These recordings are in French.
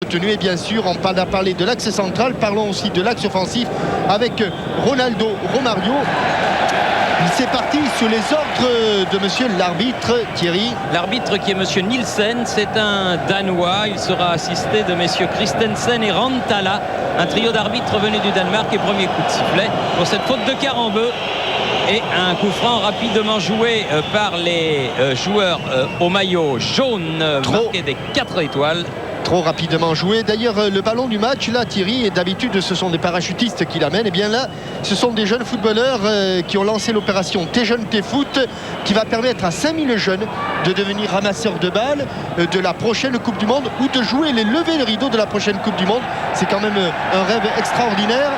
Et bien sûr, on a parlé de l'axe central, parlons aussi de l'axe offensif avec Ronaldo Romario. C'est parti sous les ordres de monsieur l'arbitre Thierry. L'arbitre qui est monsieur Nielsen, c'est un Danois. Il sera assisté de messieurs Christensen et Rantala, un trio d'arbitres venus du Danemark. Et premier coup de sifflet pour cette faute de Carambeu. Et un coup franc rapidement joué par les joueurs au maillot jaune, marqué des 4 étoiles. Trop rapidement joué. D'ailleurs, le ballon du match, là, Thierry, et d'habitude, ce sont des parachutistes qui l'amènent. Et bien là, ce sont des jeunes footballeurs qui ont lancé l'opération T'es jeune, t'es foot, qui va permettre à 5000 jeunes de devenir ramasseurs de balles de la prochaine Coupe du Monde ou de jouer les levées de rideau de la prochaine Coupe du Monde. C'est quand même un rêve extraordinaire.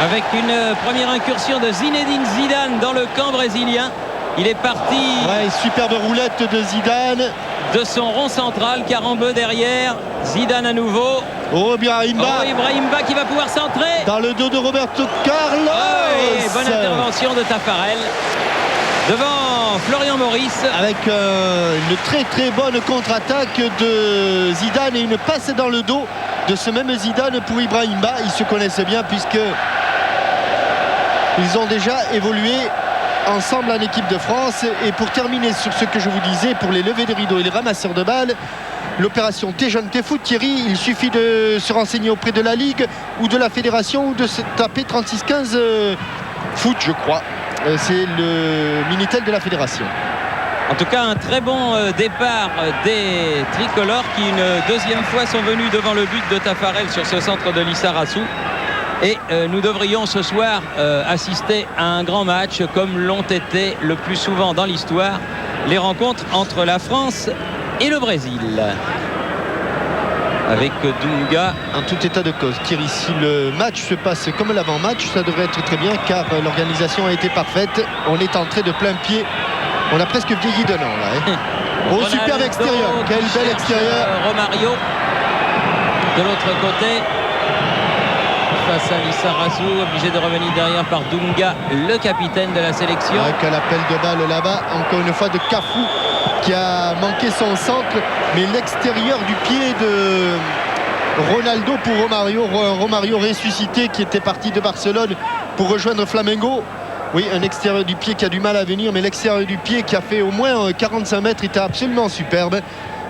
Avec une première incursion de Zinedine Zidane dans le camp brésilien. Il est parti. Ouais, superbe roulette de Zidane. De son rond central, Carambeu derrière, Zidane à nouveau. Ibrahimba qui va pouvoir centrer. Dans le dos de Roberto Carlos. Bonne intervention de Taffarel. Devant Florian Maurice. Avec une très bonne contre-attaque de Zidane et une passe dans le dos de ce même Zidane pour Ibrahimba. Ils se connaissent bien puisque ils ont déjà évolué ensemble en équipe de France. Et pour terminer sur ce que je vous disais, pour les levées de rideaux et les ramasseurs de balles, l'opération T'es jeune, t'es foot, Thierry, il suffit de se renseigner auprès de la Ligue ou de la Fédération ou de se taper 36-15 foot, je crois. C'est le Minitel de la Fédération. En tout cas, un très bon départ des tricolores qui une deuxième fois sont venus devant le but de Taffarel sur ce centre de Lissarassou. Et nous devrions ce soir assister à un grand match comme l'ont été le plus souvent dans l'histoire les rencontres entre la France et le Brésil. Avec Dunga. En tout état de cause, Thierry, si le match se passe comme l'avant-match, ça devrait être très bien car l'organisation a été parfaite. On est entré de plein pied. On a presque vieilli d'un an là. Oh, superbe extérieur. Quel bel extérieur. Romario de l'autre côté. Face à Lissarassou, obligé de revenir derrière par Dunga, le capitaine de la sélection. Avec un appel de balle là-bas, encore une fois de Cafu qui a manqué son centre, mais l'extérieur du pied de Ronaldo pour Romario. Romario ressuscité qui était parti de Barcelone pour rejoindre Flamengo. Oui, un extérieur du pied qui a du mal à venir, mais l'extérieur du pied qui a fait au moins 45 mètres était absolument superbe.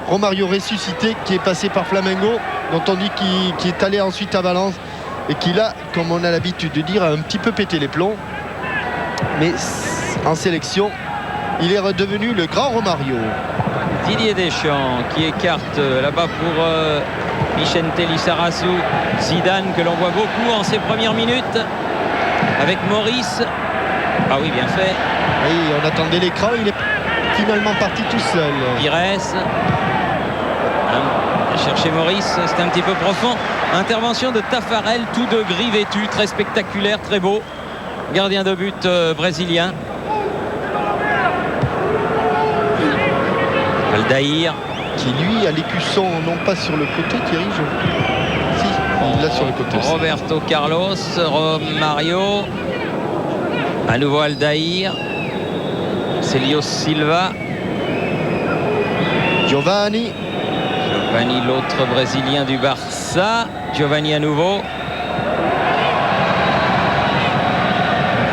Romario ressuscité qui est passé par Flamengo, dont on dit qu'il est allé ensuite à Valence. Et qui là, comme on a l'habitude de dire, a un petit peu pété les plombs. Mais en sélection, il est redevenu le grand Romario. Didier Deschamps qui écarte là-bas pour Vicente Lissarassou. Zidane que l'on voit beaucoup en ses premières minutes. Avec Maurice. Ah oui, bien fait. Oui, on attendait l'écran, il est finalement parti tout seul. Pires. Chercher Maurice, c'est un petit peu profond. Intervention de Taffarel, tout de gris vêtu, très spectaculaire, très beau. Gardien de but brésilien. Aldaïr. Qui lui a l'écusson non pas sur le côté, Thierry. Si, il l'a sur le côté. Roberto Carlos, Romario. À nouveau Aldaïr. Celio Silva. Giovanni, l'autre brésilien du Barça. Giovanni à nouveau.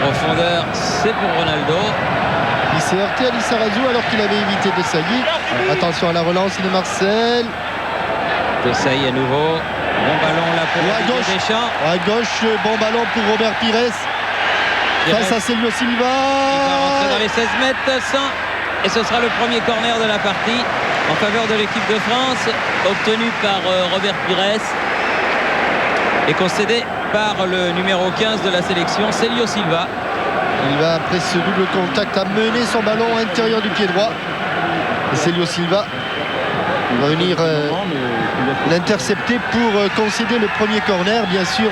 Profondeur, c'est pour Ronaldo. Il s'est heurté à Lissarassou alors qu'il avait évité De Sailly. Attention à la relance de Marcel. De Sailly à nouveau. Bon ballon là pour Didier Deschamps. À gauche, bon ballon pour Robert Pires. Face à Celio Silva. Il va rentrer dans les 16 mètres. Et ce sera le premier corner de la partie en faveur de l'équipe de France, obtenu par Robert Pires et concédé par le numéro 15 de la sélection, Celio Silva. Il va, après ce double contact, amener son ballon à l'intérieur du pied droit. Et Celio Silva va venir l'intercepter pour concéder le premier corner. Bien sûr,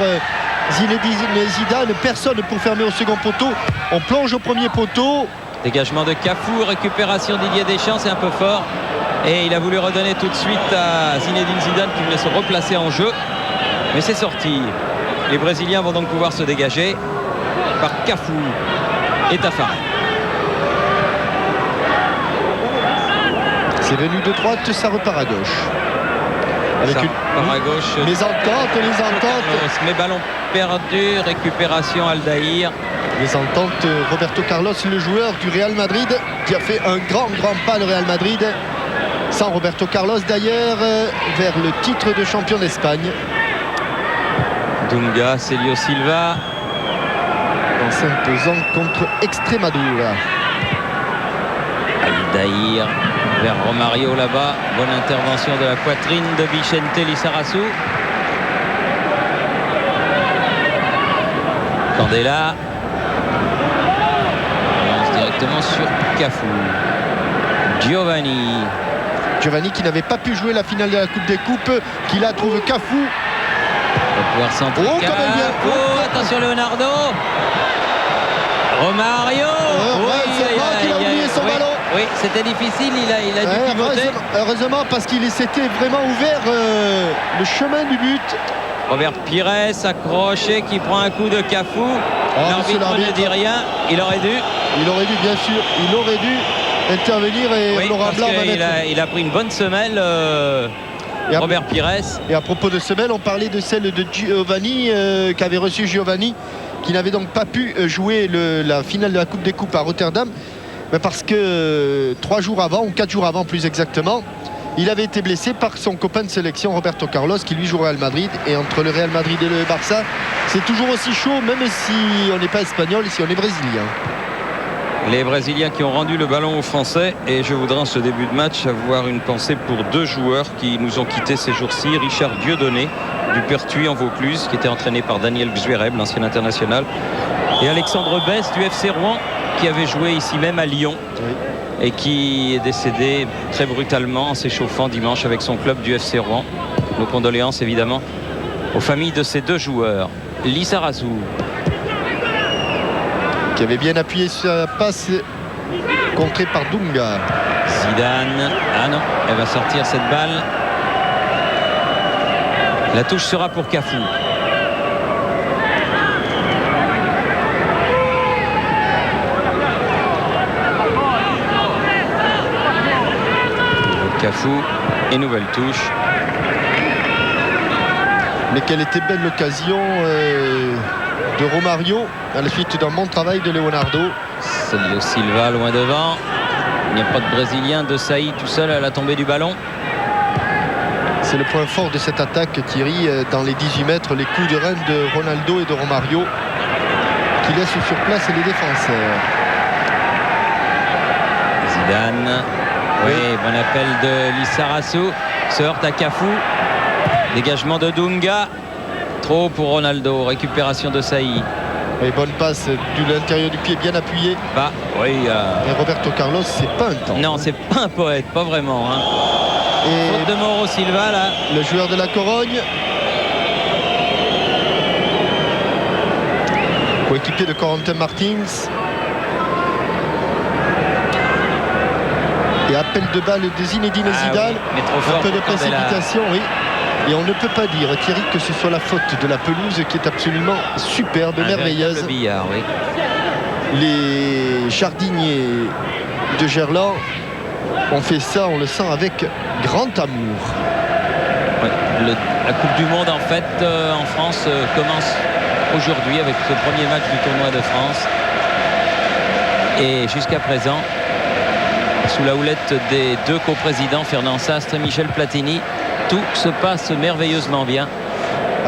Zinedine Zidane, personne pour fermer au second poteau. On plonge au premier poteau. Dégagement de Cafu, récupération Didier Deschamps, c'est un peu fort. Et il a voulu redonner tout de suite à Zinedine Zidane qui voulait se replacer en jeu. Mais c'est sorti. Les Brésiliens vont donc pouvoir se dégager par Cafu et Taffarel. C'est venu de droite, ça repart à gauche. Avec ça une part à gauche. les ententes. Mais ballon perdu, récupération Aldaïr. Les ententes, Roberto Carlos, le joueur du Real Madrid, qui a fait un grand pas le Real Madrid. Sans Roberto Carlos d'ailleurs, vers le titre de champion d'Espagne. Dunga, Célio Silva. En s'imposant contre Extremadura. Aldaïr vers Romario là-bas. Bonne intervention de la poitrine de Vicente Lizarazu. Candela. On lance directement sur Cafu. Giovanni qui n'avait pas pu jouer la finale de la Coupe des Coupes, qui là trouve Cafu. Va pouvoir centrer. Oh, quand même bien. Attention Leonardo. Romario. Il a oublié son ballon. Oui, c'était difficile, il a dû pivoter. Heureusement, parce qu'il s'était vraiment ouvert le chemin du but. Robert Pires accroché, qui prend un coup de Cafu. L'arbitre ne dit rien. Il aurait dû, bien sûr. Il aurait dû intervenir et Laurent Blanc va mettre. Il a pris une bonne semelle. Robert Pires. Et à propos de semelle, on parlait de celle de Giovanni, qu'avait reçu Giovanni, qui n'avait donc pas pu jouer la finale de la Coupe des Coupes à Rotterdam, parce que 3 jours avant, ou 4 jours avant plus exactement, il avait été blessé par son copain de sélection Roberto Carlos, qui lui joue au Real Madrid. Et entre le Real Madrid et le Barça, c'est toujours aussi chaud, même si on n'est pas espagnol, si on est brésilien. Les Brésiliens qui ont rendu le ballon aux Français. Et je voudrais en ce début de match avoir une pensée pour 2 joueurs qui nous ont quittés ces jours-ci. Richard Dieudonné du Pertuis en Vaucluse, qui était entraîné par Daniel Xvereb, l'ancien international, et Alexandre Besse du FC Rouen, qui avait joué ici même à Lyon, et qui est décédé très brutalement en s'échauffant dimanche avec son club du FC Rouen. Nos condoléances évidemment aux familles de ces 2 joueurs. Lizarazu, qui avait bien appuyé sur la passe contrée par Dunga. Zidane, ah non, elle va sortir cette balle. La touche sera pour Cafu. Cafu et nouvelle touche. Mais quelle était belle l'occasion de Romario à la suite d'un bon travail de Leonardo. Célio Silva loin devant. Il n'y a pas de Brésilien, de Saïd tout seul à la tombée du ballon. C'est le point fort de cette attaque, Thierry, dans les 18 mètres, les coups de rein de Ronaldo et de Romario qui laissent sur place les défenseurs. Zidane. Oui, bon appel de Lizarazu. Se heurte à Cafu. Dégagement de Dunga. Trop pour Ronaldo. Récupération de Saïd. Et bonne passe de l'intérieur du pied bien appuyé. Bah oui. Et Roberto Carlos, c'est pas un temps. Non, c'est pas un poète, pas vraiment. Hein. Et faute de Mauro Silva là. Le joueur de la Corogne. Coéquipier de Corentin Martins. Et appel de balle de Zinedine Zidane. Oui, un peu de précipitation, oui. Et on ne peut pas dire, Thierry, que ce soit la faute de la pelouse qui est absolument superbe, merveilleuse. Billard, oui. Les jardiniers de Gerland ont fait ça, on le sent, avec grand amour. Ouais, la Coupe du Monde, en fait, en France, commence aujourd'hui avec ce premier match du tournoi de France. Et jusqu'à présent, sous la houlette des 2 coprésidents, Fernand Sastre et Michel Platini, tout se passe merveilleusement bien,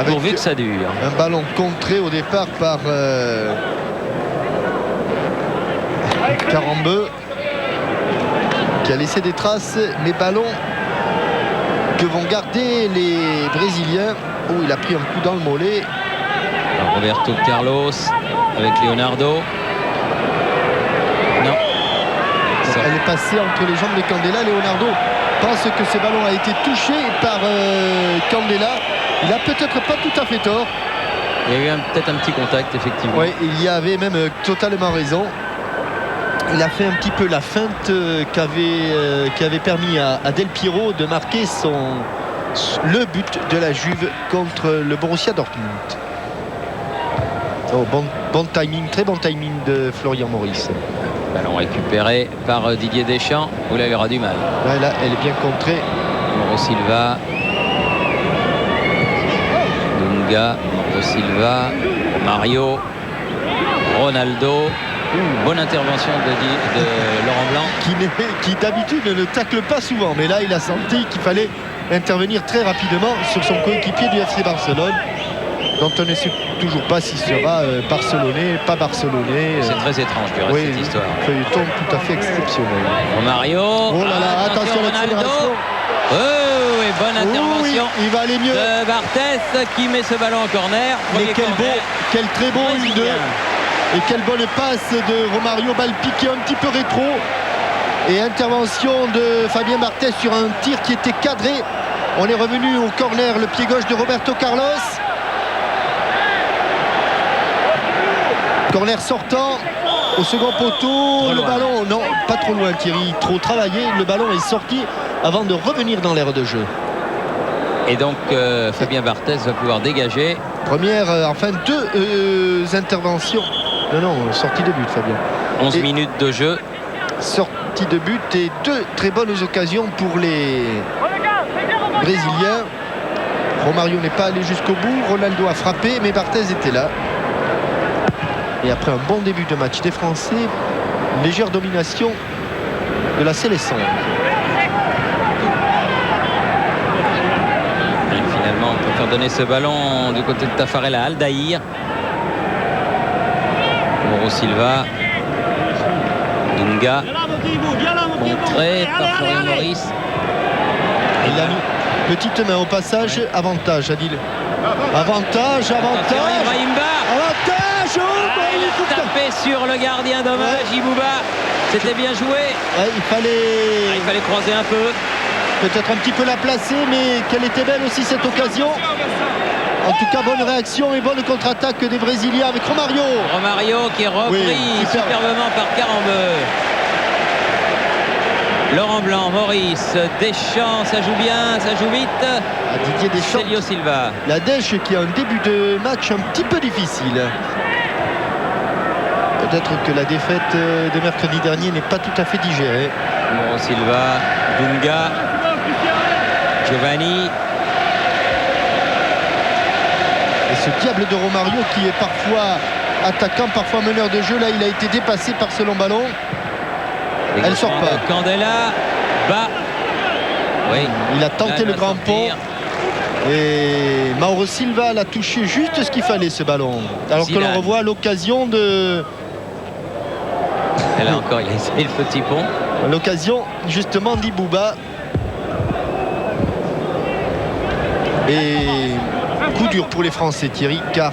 pourvu que ça dure. Un ballon contré au départ par Carambeu, qui a laissé des traces, mais ballon que vont garder les Brésiliens. Oh, il a pris un coup dans le mollet. Alors, Roberto Carlos avec Leonardo. Non. Elle est passée entre les jambes de Candela. Leonardo pense que ce ballon a été touché par Candela. Il a peut-être pas tout à fait tort. Il y a eu peut-être un petit contact, effectivement. Oui, il y avait même totalement raison. Il a fait un petit peu la feinte qui avait permis à Del Piero de marquer le but de la Juve contre le Borussia Dortmund. Oh, bon timing, très bon timing de Florian Maurice. Ballon récupéré par Didier Deschamps. Où là, il aura du mal. Ouais, là, elle est bien contrée. Mauro Silva. Dunga, Marco Silva, Mario, Ronaldo. Bonne intervention de Laurent Blanc. Qui d'habitude ne tacle pas souvent, mais là il a senti qu'il fallait intervenir très rapidement sur son coéquipier du FC Barcelone, dont on ne sait toujours pas s'il sera barcelonais, pas barcelonais. C'est très étrange du reste, cette histoire. Feuilleton tout à fait exceptionnel. Mario. Oh là là, attention à l'accélération. Oh, et bonne intervention. Oui, il va aller mieux. De Barthez qui met ce ballon en corner. Mais quel très beau 1-2. Et quelle bonne passe de Romario, balle piquée un petit peu rétro. Et intervention de Fabien Barthez sur un tir qui était cadré. On est revenu au corner, le pied gauche de Roberto Carlos. Corner sortant au second poteau. Le ballon, non, pas trop loin Thierry, trop travaillé. Le ballon est sorti avant de revenir dans l'aire de jeu. Et donc Fabien Barthez va pouvoir dégager. Première, enfin deux interventions. Non, sortie de but Fabien. 11 minutes de jeu. Sortie de but et deux très bonnes occasions pour les Brésiliens. Romario n'est pas allé jusqu'au bout. Ronaldo a frappé, mais Barthez était là. Et après un bon début de match des Français, légère domination de la sélection. Et finalement, on peut faire donner ce ballon du côté de Tafarel à Aldaïr. Mauro Silva. Dunga. Contré par Florian Maurice. Il a mis petite main au passage. Avantage, Adil. Avantage. Avantage. Il a tapé sur le gardien, dommage. Ibouba, c'était bien joué. Il fallait croiser un peu. Peut-être un petit peu la placer, mais quelle était belle aussi cette occasion. En tout cas, bonne réaction et bonne contre-attaque des Brésiliens avec Romario. Romario qui est repris superbement par Carambeu. Laurent Blanc, Maurice, Deschamps, ça joue bien, ça joue vite. Didier Deschamps. Célio Silva. La Dèche qui a un début de match un petit peu difficile. Peut-être que la défaite de mercredi dernier n'est pas tout à fait digérée. Mauro Silva, Dunga, Giovanni. Et ce diable de Romario qui est parfois attaquant, parfois meneur de jeu. Là, il a été dépassé par ce long ballon. Elle sort pas. Candela, bas. Oui. Il a tenté le grand pont. Et Mauro Silva l'a touché juste ce qu'il fallait, ce ballon. Alors que l'on revoit l'occasion de... Et là encore, il a essayé le petit pont. L'occasion justement d'Ibouba. Et coup dur pour les Français, Thierry, car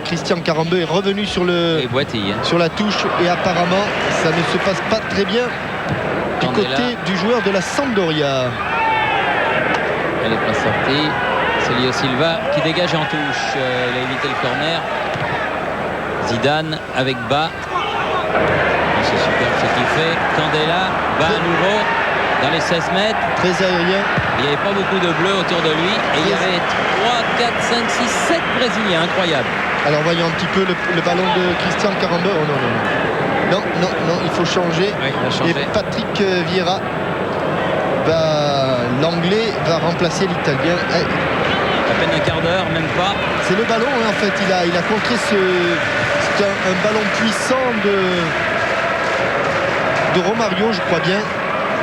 Christian Carambeu est revenu sur la touche et apparemment ça ne se passe pas très bien du côté du joueur de la Sampdoria. Elle n'est pas sortie. Célio Silva qui dégage en touche. Il a évité le corner. Zidane avec bas. C'est super ce qu'il fait. Candela, bas à nouveau dans les 16 mètres. Très aérien. Il n'y avait pas beaucoup de bleu autour de lui. Et il y avait 3, 4, 5, 6, 7 Brésiliens. Incroyable. Alors voyons un petit peu le ballon de Christian Carambeu. Oh non, il faut changer. Oui, il a changé. Et Patrick Vieira l'anglais va remplacer l'italien. À peine un quart d'heure, même pas. C'est le ballon en fait. Il a contré c'est un ballon puissant de Romario, je crois bien.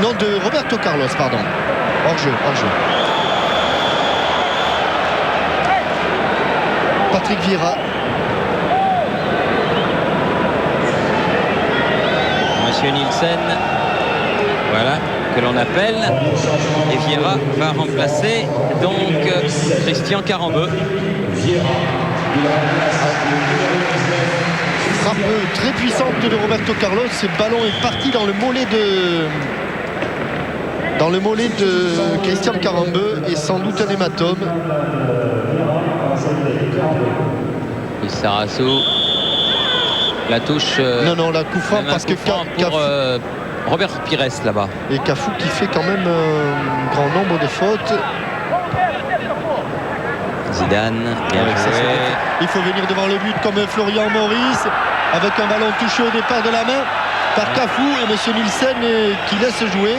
Non, de Roberto Carlos, pardon. Hors-jeu. Patrick Vieira. Monsieur Nielsen, voilà, que l'on appelle. Et Vieira va remplacer donc Christian Carambeu. Frappe très puissante de Roberto Carlos. Ce ballon est parti dans le mollet de Christian Carambeu et sans doute un hématome. Et Sarassou, la touche. Non, la coup franc parce que pour Robert Pires là-bas. Et Cafou qui fait quand même un grand nombre de fautes. Zidane, bien joué. Il faut venir devant le but comme Florian Maurice avec un ballon touché au départ de la main par Cafou et monsieur Nielsen qui laisse jouer.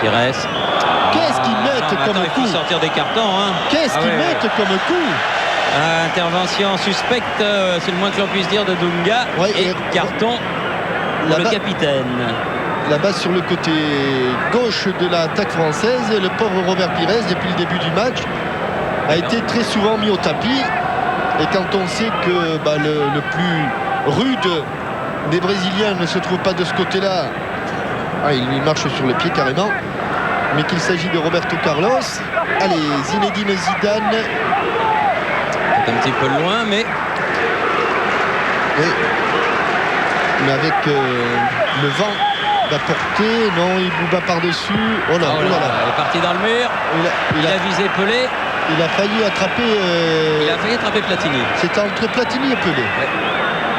Pires. Qu'est-ce qu'ils mettent comme il faut coup? sortir des cartons. Hein. Qu'est-ce qu'ils mettent comme coup? Intervention suspecte, c'est le moins que l'on puisse dire, de Dunga. Ouais, et carton pour le capitaine. Là-bas sur le côté gauche de l'attaque française, le pauvre Robert Pires, depuis le début du match, a été très souvent mis au tapis. Et quand on sait que le plus rude des Brésiliens ne se trouve pas de ce côté-là, il lui marche sur le pied carrément, mais qu'il s'agit de Roberto Carlos. Allez, Zinedine Zidane. C'est un petit peu loin, mais... Oui. Mais avec le vent va porter, non, il vous bat par-dessus. Oh là, il est parti dans le mur. Il a visé Pelé. Il a failli attraper... Il a failli attraper Platini. C'était entre Platini et Pelé. Ouais.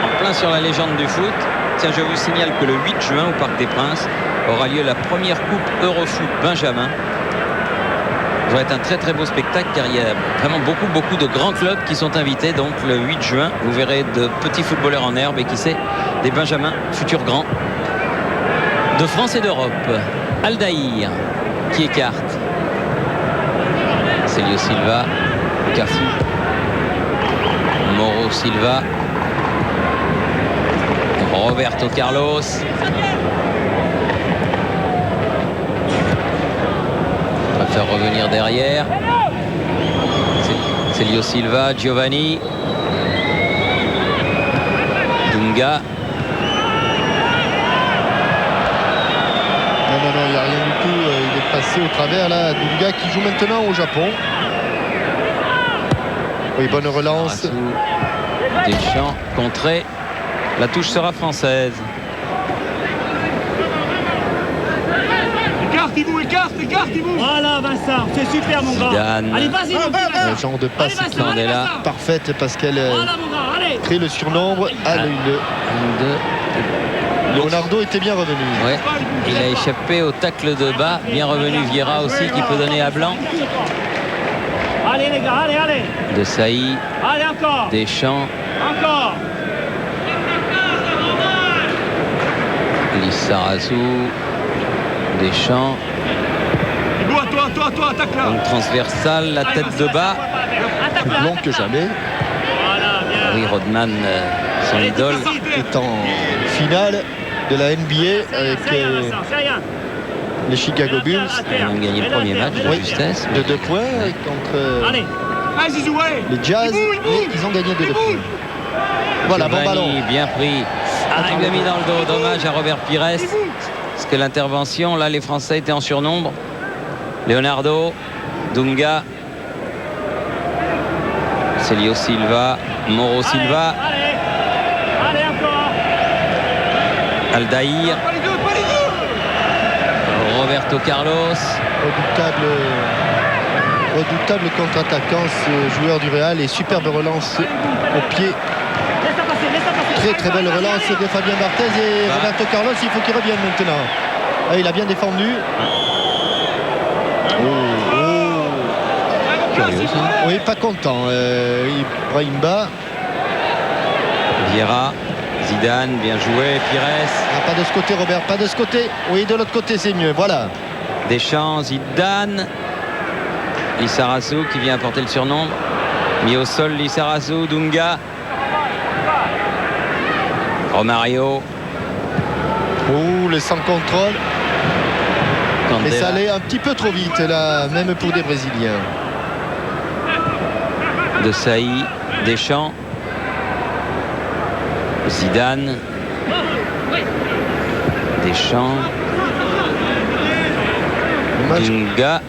En plein sur la légende du foot. Tiens, je vous signale que le 8 juin, au Parc des Princes, aura lieu la première Coupe Eurofoot Benjamin. Ça va être un très très beau spectacle car il y a vraiment beaucoup de grands clubs qui sont invités. Donc le 8 juin, vous verrez de petits footballeurs en herbe et qui sait, des Benjamins, futurs grands de France et d'Europe. Aldaïr qui écarte. Célio Silva, Cafu, Mauro Silva, Roberto Carlos. On va faire revenir derrière. Célio Silva, Giovanni, Dunga. Non, il n'y a rien du tout. Il est passé au travers là. Dunga qui joue maintenant au Japon. Oui, bonne relance. Deschamps, contré. La touche sera française. Écartez-vous. Voilà Vincent, c'est super mon gars. Allez, vas-y mon gars. Le genre de passe parfaite parce qu'elle crée le surnombre. Leonardo était bien revenu. Ouais. Il a échappé au tacle de bas. Bien revenu Vieira aussi qui peut donner à Blanc. Allez les gars, allez. De Sailly. Allez encore. Deschamps. Encore. Lissarazu. Deschamps. Toi, attaque là. Donc transversale, la tête de bas. Plus long que jamais. Oui, Rodman, son idole. Est en finale de la NBA avec les Chicago Bulls. Ils ont gagné le premier match de justesse. De 2 points contre les Jazz. Et ils ont gagné de 2 points. Voilà, bon ballon. Bien pris. Il l'a mis dans le dos. Dommage à Robert Pires. Parce que l'intervention, là, les Français étaient en surnombre. Leonardo, Dunga, Célio Silva, Mauro Silva, Aldaïr, Roberto Carlos. Redoutable contre-attaquant, ce joueur du Real, et superbe relance au pied. Très belle relance de Fabien Barthez et Roberto Carlos. Il faut qu'il revienne maintenant. Il a bien défendu. Curieux, ça. Oui, pas content. Ibrahimba. Vieira, Zidane, bien joué. Pires. Pas de ce côté, Robert, pas de ce côté. Oui, de l'autre côté, c'est mieux. Voilà. Deschamps, Zidane. Lissarazu qui vient apporter le surnombre. Mis au sol, Lissarazu, Dunga. Romario. Le sans contrôle. Candela. Mais ça allait un petit peu trop vite là, même pour des Brésiliens. De Sailly, Deschamps, Zidane, Deschamps, Dunga.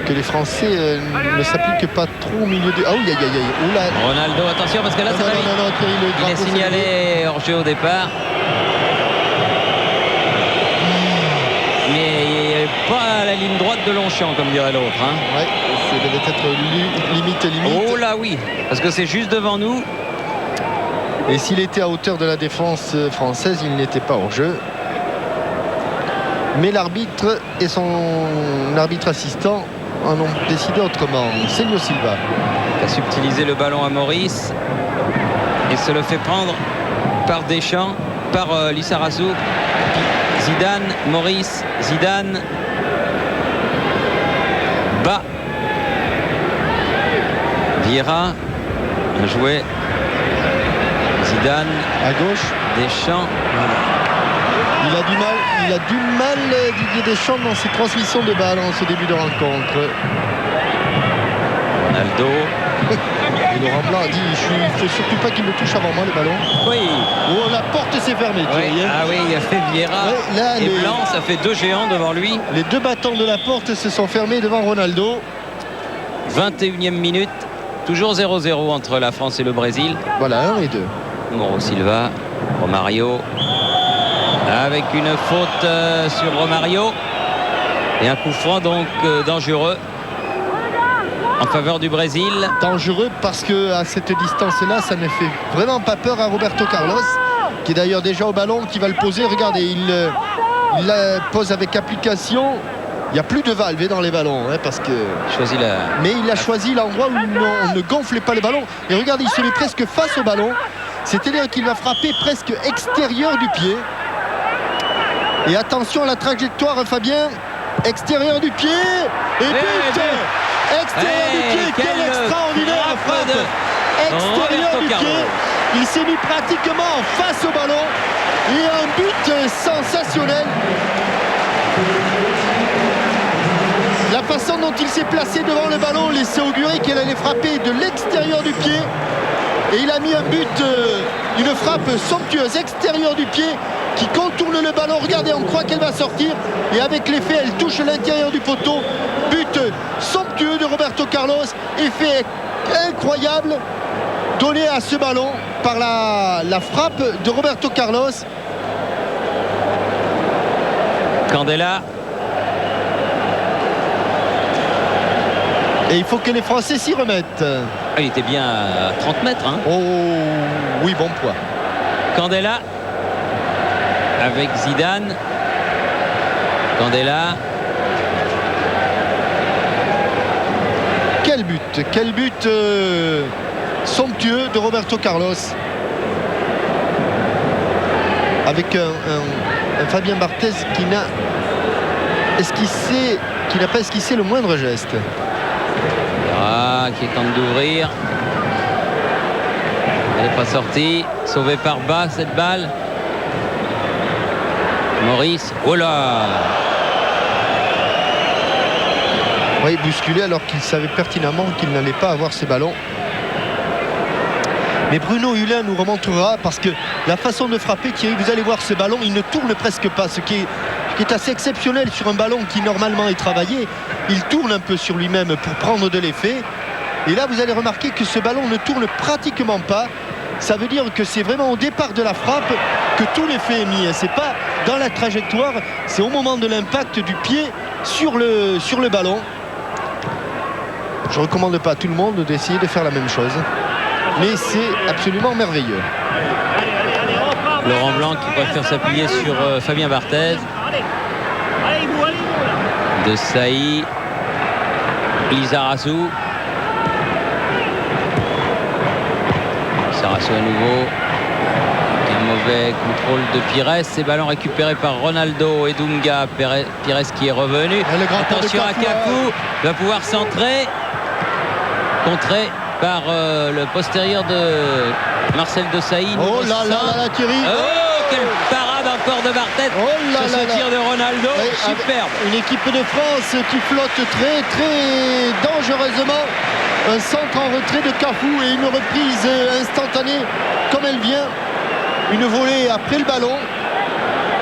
Que les Français ne s'appliquent pas trop au milieu de... Ronaldo, attention parce que là il est signalé hors jeu au départ. Mais pas à la ligne droite de Longchamp, comme dirait l'autre. Ouais, ça devait être limite. Oh là oui, parce que c'est juste devant nous. Et s'il était à hauteur de la défense française, il n'était pas hors jeu. Mais l'arbitre et son arbitre assistant en ont décidé autrement. Célio Silva qui a subtilisé le ballon à Maurice et se le fait prendre par Deschamps, par Lissarazu. Zidane, Maurice, Zidane, bas Vieira, bien joué. Zidane à gauche. Deschamps. Il a du mal Didier Deschamps dans ses transmissions de balles en ce début de rencontre. Ronaldo. Et Laurent Blanc a dit il ne faut surtout pas qu'il me touche avant moi le ballon. Oui. Oh, la porte s'est fermée. Oui. Ah oui, il a fait Vieira et Blanc, ça fait 2 géants devant lui. Les 2 battants de la porte se sont fermés devant Ronaldo. 21e minute, toujours 0-0 entre la France et le Brésil. Voilà, 1 et 2. Mauro Silva, Romario, avec une faute sur Romario. Et un coup franc donc dangereux en faveur du Brésil. Dangereux parce qu'à cette distance-là, ça ne fait vraiment pas peur à Roberto Carlos, qui est d'ailleurs déjà au ballon, qui va le poser. Regardez, il la pose avec application. Il n'y a plus de valve dans les ballons, hein, parce que... Mais il a choisi l'endroit où on ne gonflait pas les ballons. Et regardez, il se met presque face au ballon. C'est-à-dire qu'il va frapper presque extérieur du pied. Et attention à la trajectoire, Fabien. Extérieur du pied. Et but. Extérieur du pied. Quelle extraordinaire frappe. Extérieur du pied. Il s'est mis pratiquement face au ballon. Et un but sensationnel. La façon dont il s'est placé devant le ballon laissait augurer qu'elle allait frapper de l'extérieur du pied. Et il a mis un but, une frappe somptueuse extérieure du pied qui contourne le ballon. Regardez, on croit qu'elle va sortir. Et avec l'effet, elle touche l'intérieur du poteau. But somptueux de Roberto Carlos. Effet incroyable donné à ce ballon par la frappe de Roberto Carlos. Candela. Et il faut que les Français s'y remettent. Il était bien à 30 mètres. Hein. Oh oui, bon poids. Candela avec Zidane. Candela. Quel but somptueux de Roberto Carlos. Avec un Fabien Barthez qui n'a pas esquissé le moindre geste. Qui tente d'ouvrir. Elle n'est pas sortie. Sauvée par bas cette balle. Maurice. Oh là! Oui, bousculé alors qu'il savait pertinemment qu'il n'allait pas avoir ces ballons. Mais Bruno Hulin nous remontera parce que la façon de frapper, Thierry, vous allez voir ce ballon, il ne tourne presque pas, ce qui est assez exceptionnel sur un ballon qui normalement est travaillé. Il tourne un peu sur lui-même pour prendre de l'effet. Et là, vous allez remarquer que ce ballon ne tourne pratiquement pas. Ça veut dire que c'est vraiment au départ de la frappe que tout l'effet est mis. C'est pas dans la trajectoire, c'est au moment de l'impact du pied sur le ballon. Je ne recommande pas à tout le monde d'essayer de faire la même chose. Mais c'est absolument merveilleux. Laurent Blanc qui préfère s'appuyer sur Fabien Barthez. De Sailly. Lizarazu. Lizarazu à nouveau. Un mauvais contrôle de Pires. Ces ballons récupérés par Ronaldo et Dunga. Pires qui est revenu. Attention à Cafu. Va pouvoir centrer. Contré par le postérieur de Marcel Desailly. Oh là là Thierry. Oh, quelle parade encore de Barthez. Sur ce tir de Ronaldo. Superbe. Une équipe de France qui flotte très très dangereusement. Un centre en retrait de Cafu et une reprise instantanée comme elle vient. Une volée après le ballon.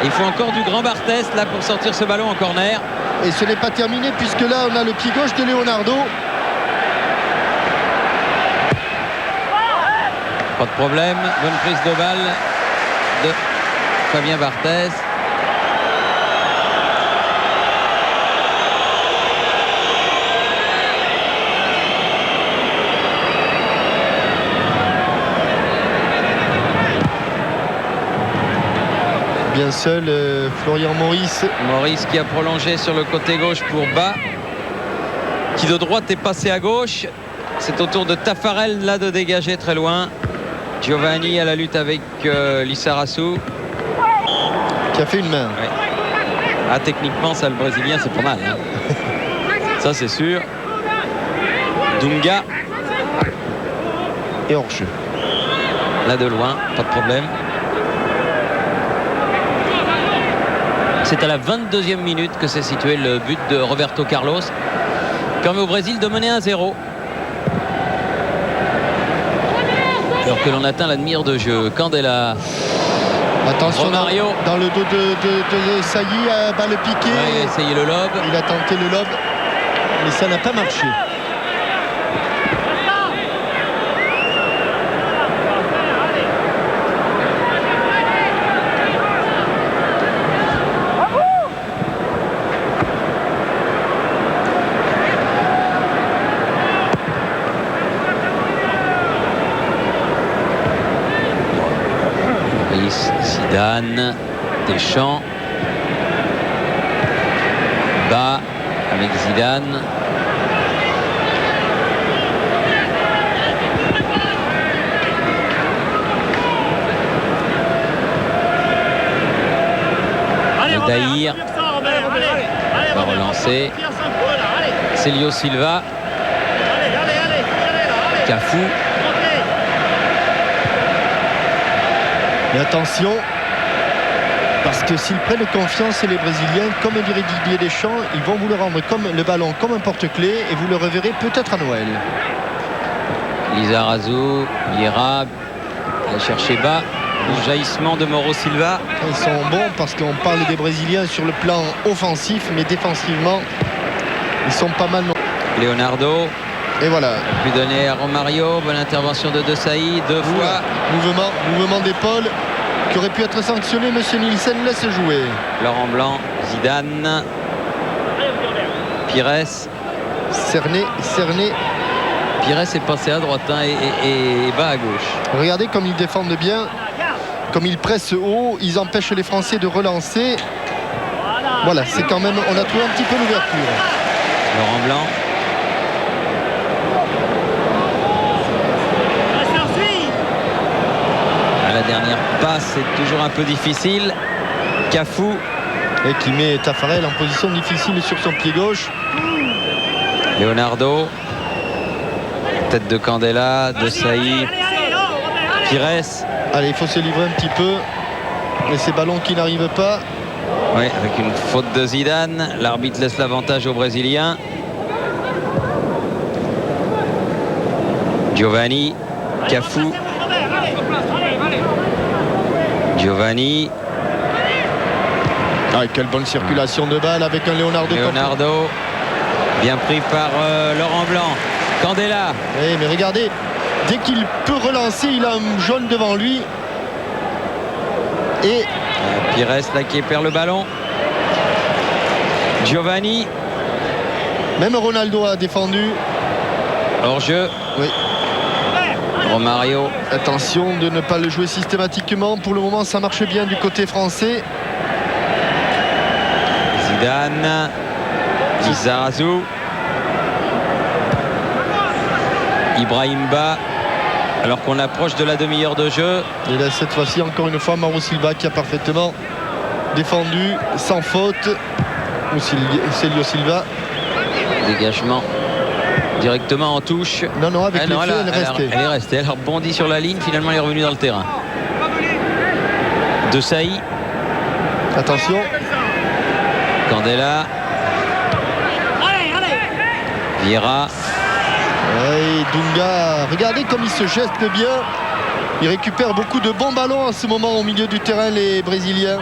Il faut encore du grand Barthez là pour sortir ce ballon en corner. Et ce n'est pas terminé puisque là on a le pied gauche de Leonardo. Pas de problème, bonne prise de balle de Fabien Barthez. Bien seul, Florian Maurice. Maurice qui a prolongé sur le côté gauche pour Bas, qui de droite est passé à gauche. C'est au tour de Taffarel là de dégager très loin. Giovanni à la lutte avec Lizarazu. Qui a fait une main. Ouais. Ah, techniquement, ça, le Brésilien, c'est pas mal. Hein. Ça, c'est sûr. Dunga. Et hors-jeu. Là de loin, pas de problème. C'est à la 22e minute que s'est situé le but de Roberto Carlos. Permet au Brésil de mener 1-0. Alors que l'on atteint la demi-heure de jeu. Candela. Attention Romario. Dans le dos de Sailly, balle piquée. Ouais, il a essayé le lob. Il a tenté le lob, mais ça n'a pas marché. Zidane, Deschamps, bas avec Zidane. Daïr va relancer. Célio Silva. Cafou. Mais attention, parce que s'ils prennent confiance, les Brésiliens, comme dirait Didier Deschamps, ils vont vous le rendre comme le ballon comme un porte-clés et vous le reverrez peut-être à Noël. Lizarazu, Vieira, il a cherché bas. Le jaillissement de Mauro Silva. Ils sont bons parce qu'on parle des Brésiliens sur le plan offensif, mais défensivement, ils sont pas mal. Leonardo. Et voilà. Pu donner à Romario. Bonne intervention de Sailly. Deux fois. Mouvement d'épaule qui aurait pu être sanctionné. Monsieur Nielsen laisse jouer. Laurent Blanc, Zidane, Pires. Cerné. Pires est passé à droite et bas à gauche. Regardez comme ils défendent bien, comme ils pressent haut, ils empêchent les Français de relancer. Voilà, c'est quand même, on a trouvé un petit peu l'ouverture. Laurent Blanc. À la dernière passe, c'est toujours un peu difficile. Cafou. Et qui met Taffarel en position difficile sur son pied gauche. Leonardo. Tête de Candela, de Sailly, Pires. Allez, il faut se livrer un petit peu. Et ces ballons qui n'arrivent pas. Oui, avec une faute de Zidane. L'arbitre laisse l'avantage aux Brésiliens. Giovanni, Cafou. Giovanni. Ah, quelle bonne circulation de balle avec un Leonardo. Bien pris par Laurent Blanc. Candela. Oui, mais regardez, dès qu'il peut relancer, il a un jaune devant lui. Et Pires là qui perd le ballon. Giovanni. Même Ronaldo a défendu. Hors-jeu. Oui. Romario. Attention de ne pas le jouer systématiquement. Pour le moment, ça marche bien du côté français. Zidane. Lizarazu. Ibrahim Ba, alors qu'on approche de la demi-heure de jeu. Et là, cette fois-ci, encore une fois, Mauro Silva qui a parfaitement défendu, sans faute. Ou Célio Silva. Dégagement directement en touche. Non, avec les pieds, elle est restée. Elle est restée, elle rebondit sur la ligne, finalement elle est revenue dans le terrain. De Sailly. Attention. Candela. Vieira. Et Dunga, regardez comme il se geste bien. Il récupère beaucoup de bons ballons en ce moment au milieu du terrain, les Brésiliens.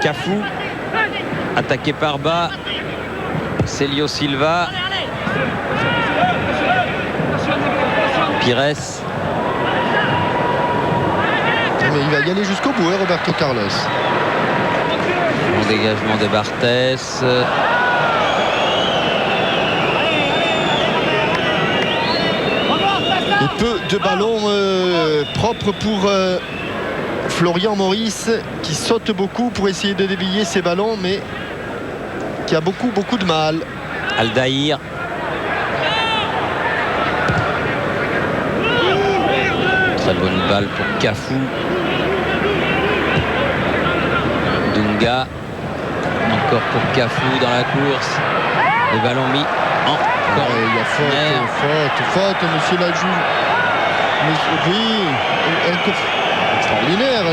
Cafou, attaqué par bas. Célio Silva. Pires. Mais il va y aller jusqu'au bout, Roberto Carlos. Bon dégagement de Barthès. Et peu de ballons propres pour Florian Maurice qui saute beaucoup pour essayer de dévier ses ballons, mais qui a beaucoup de mal. Aldaïr. Très bonne balle pour Cafou. Dunga. Encore pour Cafou dans la course. Le ballon mis en corner. Il y a faute, monsieur Laju. Oui, extraordinaire.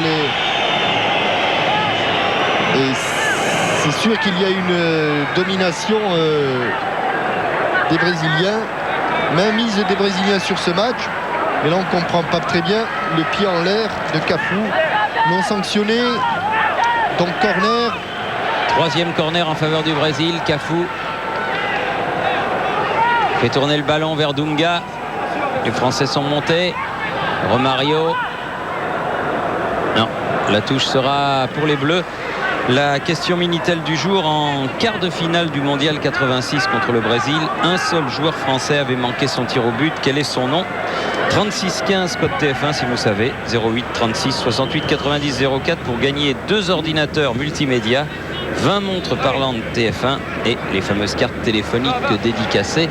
Et c'est sûr qu'il y a une domination des Brésiliens, mainmise des Brésiliens sur ce match. Mais là, on ne comprend pas très bien le pied en l'air de Cafu, non sanctionné. Donc corner. Troisième corner en faveur du Brésil. Cafu fait tourner le ballon vers Dunga. Les Français sont montés. Romario. Non, la touche sera pour les Bleus. La question Minitel du jour: en quart de finale du Mondial 86 contre le Brésil, un seul joueur français avait manqué son tir au but. Quel est son nom? 3615 code TF1 si vous savez. 08 36 68 90 04 pour gagner 2 ordinateurs multimédia, 20 montres parlantes TF1 et les fameuses cartes téléphoniques dédicacées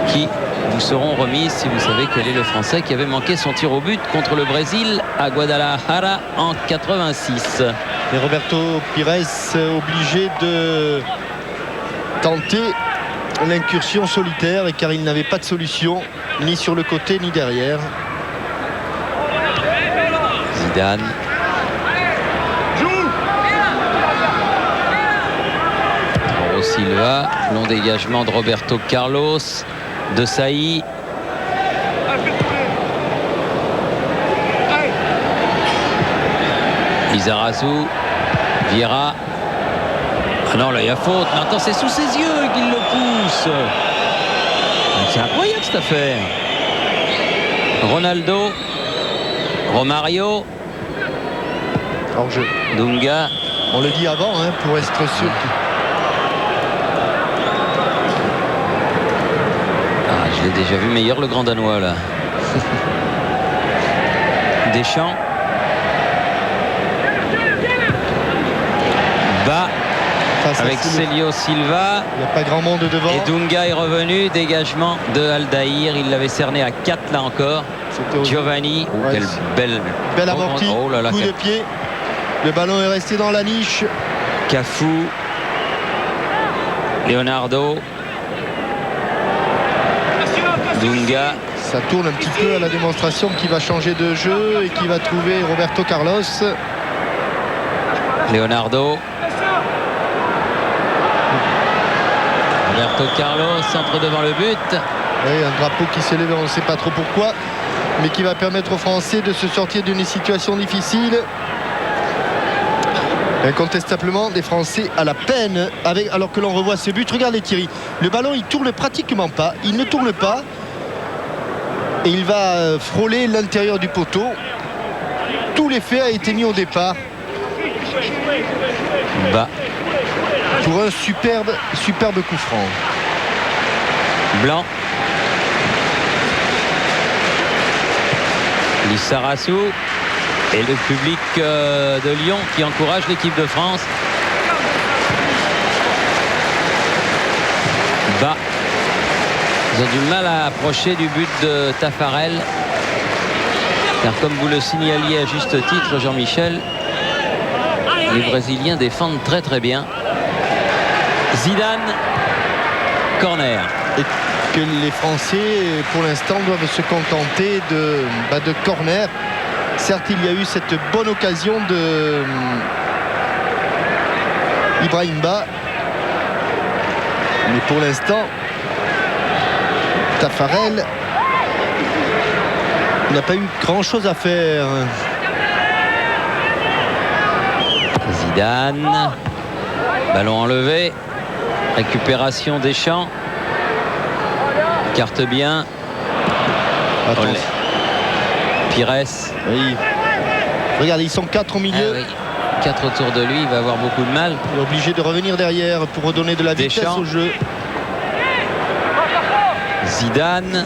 qui vous seront remises si vous savez quel est le Français qui avait manqué son tir au but contre le Brésil à Guadalajara en 86. Et Roberto Pires obligé de tenter l'incursion solitaire, car il n'avait pas de solution ni sur le côté ni derrière. Zidane. Mauro Silva, long dégagement de Roberto Carlos, de Saï. Lizarazu, Vieira. Ah non, là il y a faute. Mais attends, c'est sous ses yeux qu'il le pousse. C'est incroyable cette affaire. Ronaldo, Romario, hors-jeu. Dunga. On le dit avant, hein, pour être sûr. Ah, je l'ai déjà vu meilleur, le grand Danois là. Deschamps. Bas avec Célio Silva. Il n'y a pas grand monde devant. Et Dunga est revenu. Dégagement de Aldaïr. Il l'avait cerné à 4 là encore. Giovanni. Oh, ouais, quelle belle amortie. Oh là là, coup de pied. Le ballon est resté dans la niche. Cafu. Leonardo. Dunga. Ça tourne un petit peu à la démonstration qui va changer de jeu et qui va trouver Roberto Carlos. Leonardo. Roberto Carlos entre devant le but. Oui, un drapeau qui s'est levé, on ne sait pas trop pourquoi, mais qui va permettre aux Français de se sortir d'une situation difficile. Incontestablement, des Français à la peine, alors que l'on revoit ce but. Regardez Thierry, le ballon il tourne pratiquement pas, il ne tourne pas et il va frôler l'intérieur du poteau. Tout l'effet a été mis au départ. Bas. Pour un superbe coup franc. Blanc. Lissarazu et le public de Lyon qui encourage l'équipe de France. Bas. Ils ont du mal à approcher du but de Taffarel, car comme vous le signaliez à juste titre, Jean-Michel, les Brésiliens défendent très très bien. Zidane, corner. Et que les Français, pour l'instant, doivent se contenter de corner. Certes, il y a eu cette bonne occasion de Ibrahim Ba. Mais pour l'instant, Taffarel n'a pas eu grand-chose à faire. Zidane. Ballon enlevé. Récupération Deschamps. Carte bien. Pires. Oui. Regardez, ils sont 4 au milieu. Ah oui. 4 autour de lui, il va avoir beaucoup de mal. Il est obligé de revenir derrière pour redonner de la vitesse Deschamps. au jeu. Zidane.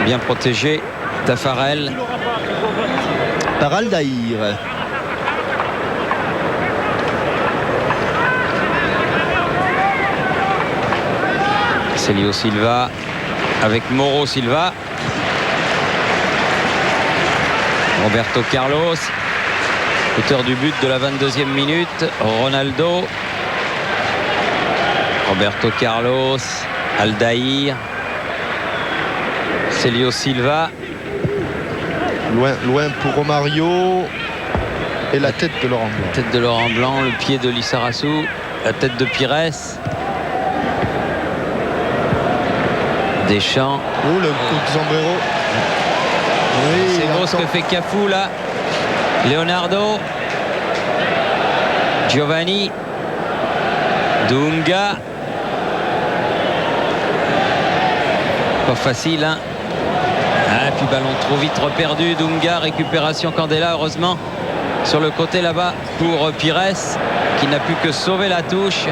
Bien protégé. Taffarel. Par Aldaïr. Célio Silva avec Mauro Silva. Roberto Carlos, auteur du but de la 22e minute. Ronaldo. Roberto Carlos, Aldaïr, Célio Silva. Loin pour Romario. Et la tête de Laurent Blanc. La tête de Laurent Blanc, le pied de Lissarassou, la tête de Pires. Deschamps. Oh, le coup de Sombrero. Oui, c'est beau ce que fait Cafu là. Leonardo. Giovanni. Dunga. Pas facile, hein. Ah, puis ballon trop vite reperdu. Dunga, récupération Candela, heureusement. Sur le côté là-bas pour Pires, qui n'a pu que sauver la touche.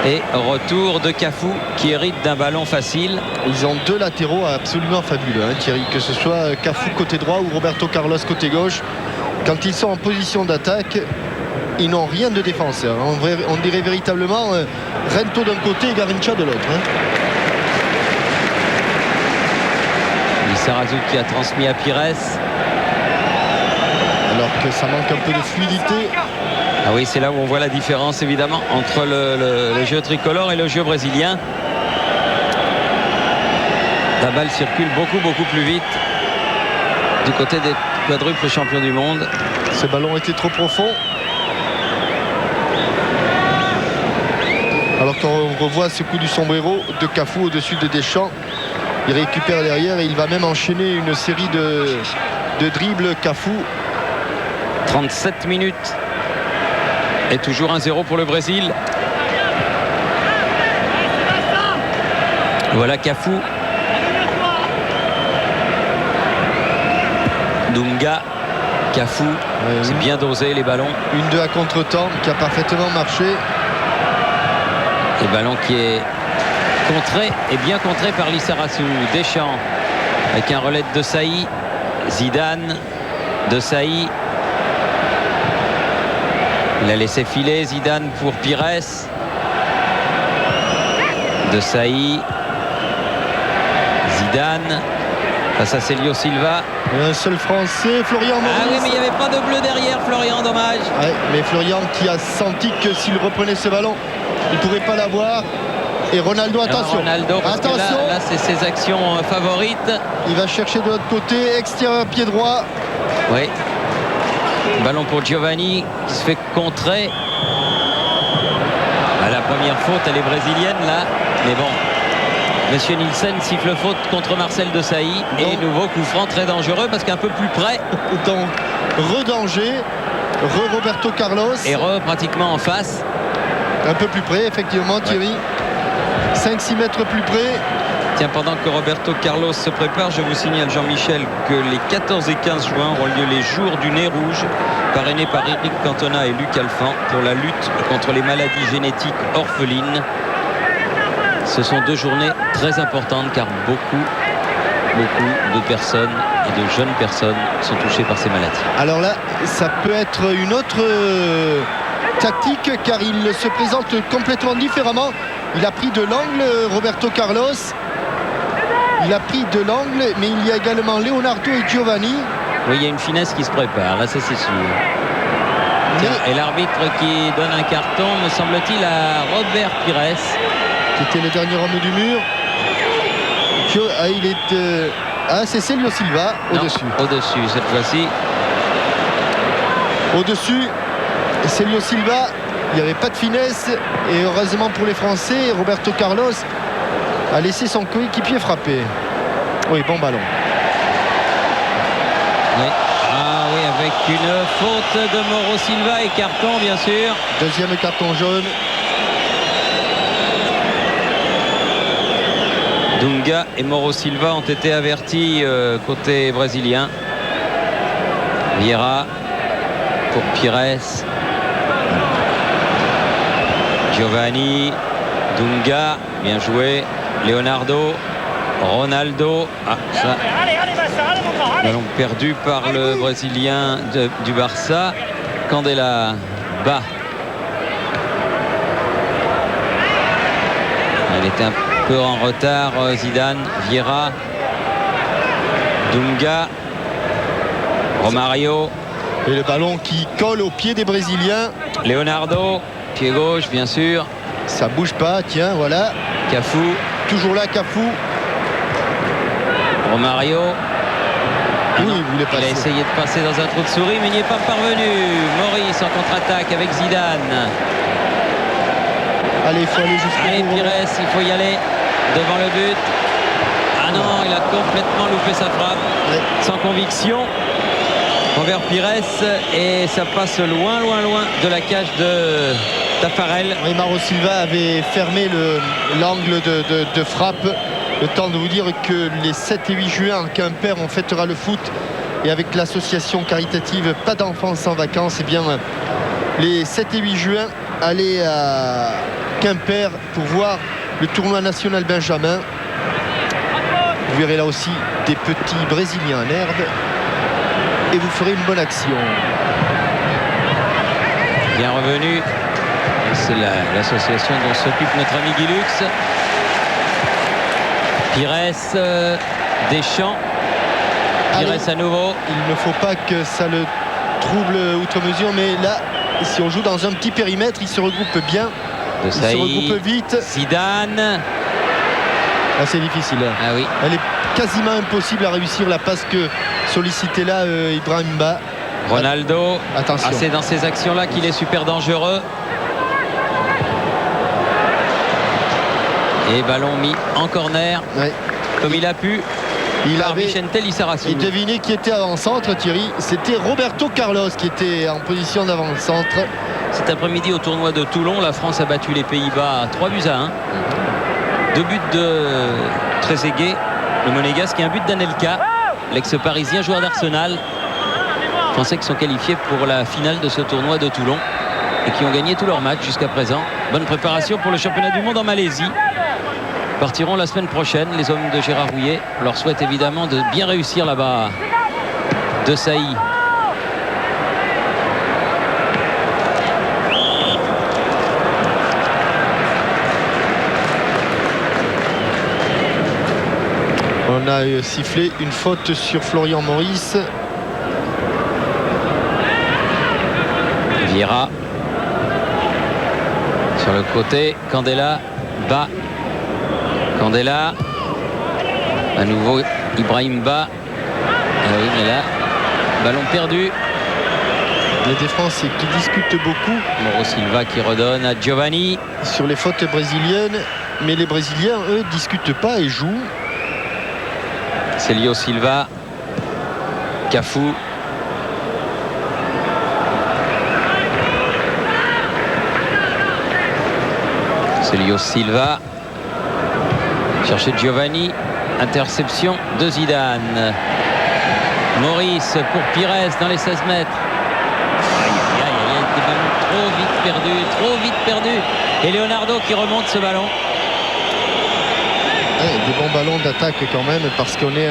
Et retour de Cafu, qui hérite d'un ballon facile. Ils ont deux latéraux absolument fabuleux, hein, Thierry, que ce soit Cafu côté droit ou Roberto Carlos côté gauche. Quand ils sont en position d'attaque, ils n'ont rien de défenseur. On dirait véritablement Rento d'un côté et Garrincha de l'autre. Hein. Lissarassou qui a transmis à Pires. Alors que ça manque un peu de fluidité. Ah oui, c'est là où on voit la différence évidemment entre le jeu tricolore et le jeu brésilien. La balle circule beaucoup plus vite du côté des quadruples champions du monde. Ce ballon était trop profond. Alors qu'on revoit ce coup du sombrero de Cafu au-dessus de Deschamps. Il récupère derrière et il va même enchaîner une série de dribbles. Cafu. 37 minutes. Et toujours 1-0 pour le Brésil. Voilà Cafu. Dunga. Cafu. C'est bien dosé les ballons. 1-2 à contre-temps qui a parfaitement marché. Le ballon qui est contré et bien contré par Lissarassou. Deschamps avec un relais de Saï. Zidane. De Saï. Il a laissé filer Zidane pour Pires. De Saï. Zidane. Face à Célio Silva. Un seul Français, Florian Maurice. Ah oui, mais il n'y avait pas de bleu derrière, Florian, dommage. Ouais, mais Florian qui a senti que s'il reprenait ce ballon, il ne pourrait pas l'avoir. Et Ronaldo, attention. Ronaldo, parce attention. Que là c'est ses actions favorites. Il va chercher de l'autre côté, extérieur pied droit. Oui. Ballon pour Giovanni qui se fait contrer. À la première faute, elle est brésilienne là. Mais bon, Monsieur Nielsen siffle faute contre Marcel de Sailly. Et nouveau coup franc très dangereux parce qu'un peu plus près. Donc, redanger. Roberto Carlos. Et pratiquement en face. Un peu plus près, effectivement, Thierry. 5-6 mètres plus près. Tiens, pendant que Roberto Carlos se prépare, je vous signale, Jean-Michel, que les 14 et 15 juin auront lieu les Jours du Nez Rouge, parrainés par Eric Cantona et Luc Alphand, pour la lutte contre les maladies génétiques orphelines. Ce sont 2 journées très importantes, car beaucoup de personnes et de jeunes personnes sont touchées par ces maladies. Alors là, ça peut être une autre tactique, car il se présente complètement différemment. Il a pris de l'angle, Roberto Carlos. Il a pris de l'angle, mais il y a également Leonardo et Giovanni. Oui, il y a une finesse qui se prépare, là, ça c'est sûr. Tiens, et l'arbitre qui donne un carton, me semble-t-il, à Robert Pires. Qui était le dernier homme du mur. Il est... c'est Célio Silva, au-dessus. Au-dessus, cette fois-ci. Au-dessus, Célio Silva. Il n'y avait pas de finesse. Et heureusement pour les Français, Roberto Carlos a laissé son coéquipier frapper. Oui, bon ballon. Oui. Ah oui, avec une faute de Mauro Silva et carton, bien sûr. Deuxième carton jaune. Dunga et Mauro Silva ont été avertis côté brésilien. Vieira pour Pires. Giovanni. Dunga, bien joué. Leonardo. Ronaldo. Ah, ça. Ballon perdu par le Brésilien du Barça. Candela bas. Il était un peu en retard, Zidane. Vieira. Dunga. Romario. Et le ballon qui colle au pied des Brésiliens. Leonardo. Pied gauche, bien sûr. Ça bouge pas, tiens, voilà. Cafu. Toujours là, Cafu. Romario. Oui, il voulait passer. Il a essayé de passer dans un trou de souris, mais il n'y est pas parvenu. Maurice en contre-attaque avec Zidane. Allez, il faut aller jusqu'au bout. Allez, Pires, il faut y aller devant le but. Ah non, il a complètement loupé sa frappe. Ouais. Sans conviction envers Pires, et ça passe loin de la cage de Taffarel. Oui, Mauro Silva avait fermé l'angle de frappe. Le temps de vous dire que les 7 et 8 juin à Quimper, on fêtera le foot, et avec l'association caritative Pas d'enfants sans vacances, et bien les 7 et 8 juin, allez à Quimper pour voir le tournoi national Benjamin. Vous verrez là aussi des petits Brésiliens en herbe, et vous ferez une bonne action. Bien revenu. C'est l'association dont s'occupe notre ami Guy Lux. Pires, Deschamps. Pires à nouveau. Il ne faut pas que ça le trouble outre mesure, mais là, si on joue dans un petit périmètre, il se regroupe bien. De Saïd, il se regroupe vite. Zidane. Ah, c'est difficile. Ah oui. Elle est quasiment impossible à réussir la passe que sollicitait là Ibrahimba. Ronaldo. Attention. C'est dans ces actions-là qu'il est super dangereux. Et ballon mis en corner, Ouais. comme il a pu. Il Par avait Vicente Lizarazu. et devinez qui était avant-centre, Thierry. C'était Roberto Carlos qui était en position d'avant-centre. Cet après-midi au tournoi de Toulon, la France a battu les Pays-Bas 3-1. 2 buts de Trezeguet, le Monégasque, et un but d'Anelka, l'ex-parisien, joueur d'Arsenal. Français qui sont qualifiés pour la finale de ce tournoi de Toulon et qui ont gagné tous leurs matchs jusqu'à présent. Bonne préparation pour le championnat du monde en Malaisie. Partiront la semaine prochaine, les hommes de Gérard Rouillet. On leur souhaite évidemment de bien réussir là-bas. De Saï. On a sifflé une faute sur Florian Maurice. Vieira. Sur le côté, Candela bas. Candela. À nouveau Ibrahimba. Ah oui, mais là, ballon perdu. Les défenses qui discutent beaucoup. Mauro Silva qui redonne à Giovanni. Sur les fautes brésiliennes. Mais les Brésiliens, eux, discutent pas et jouent. Célio Silva. Cafu. Célio Silva. Chercher Giovanni. Interception de Zidane. Maurice pour Pires dans les 16 mètres. Aïe, aïe, aïe, des ballons trop vite perdu. Et Leonardo qui remonte ce ballon. Des bons ballons d'attaque quand même, parce qu'on est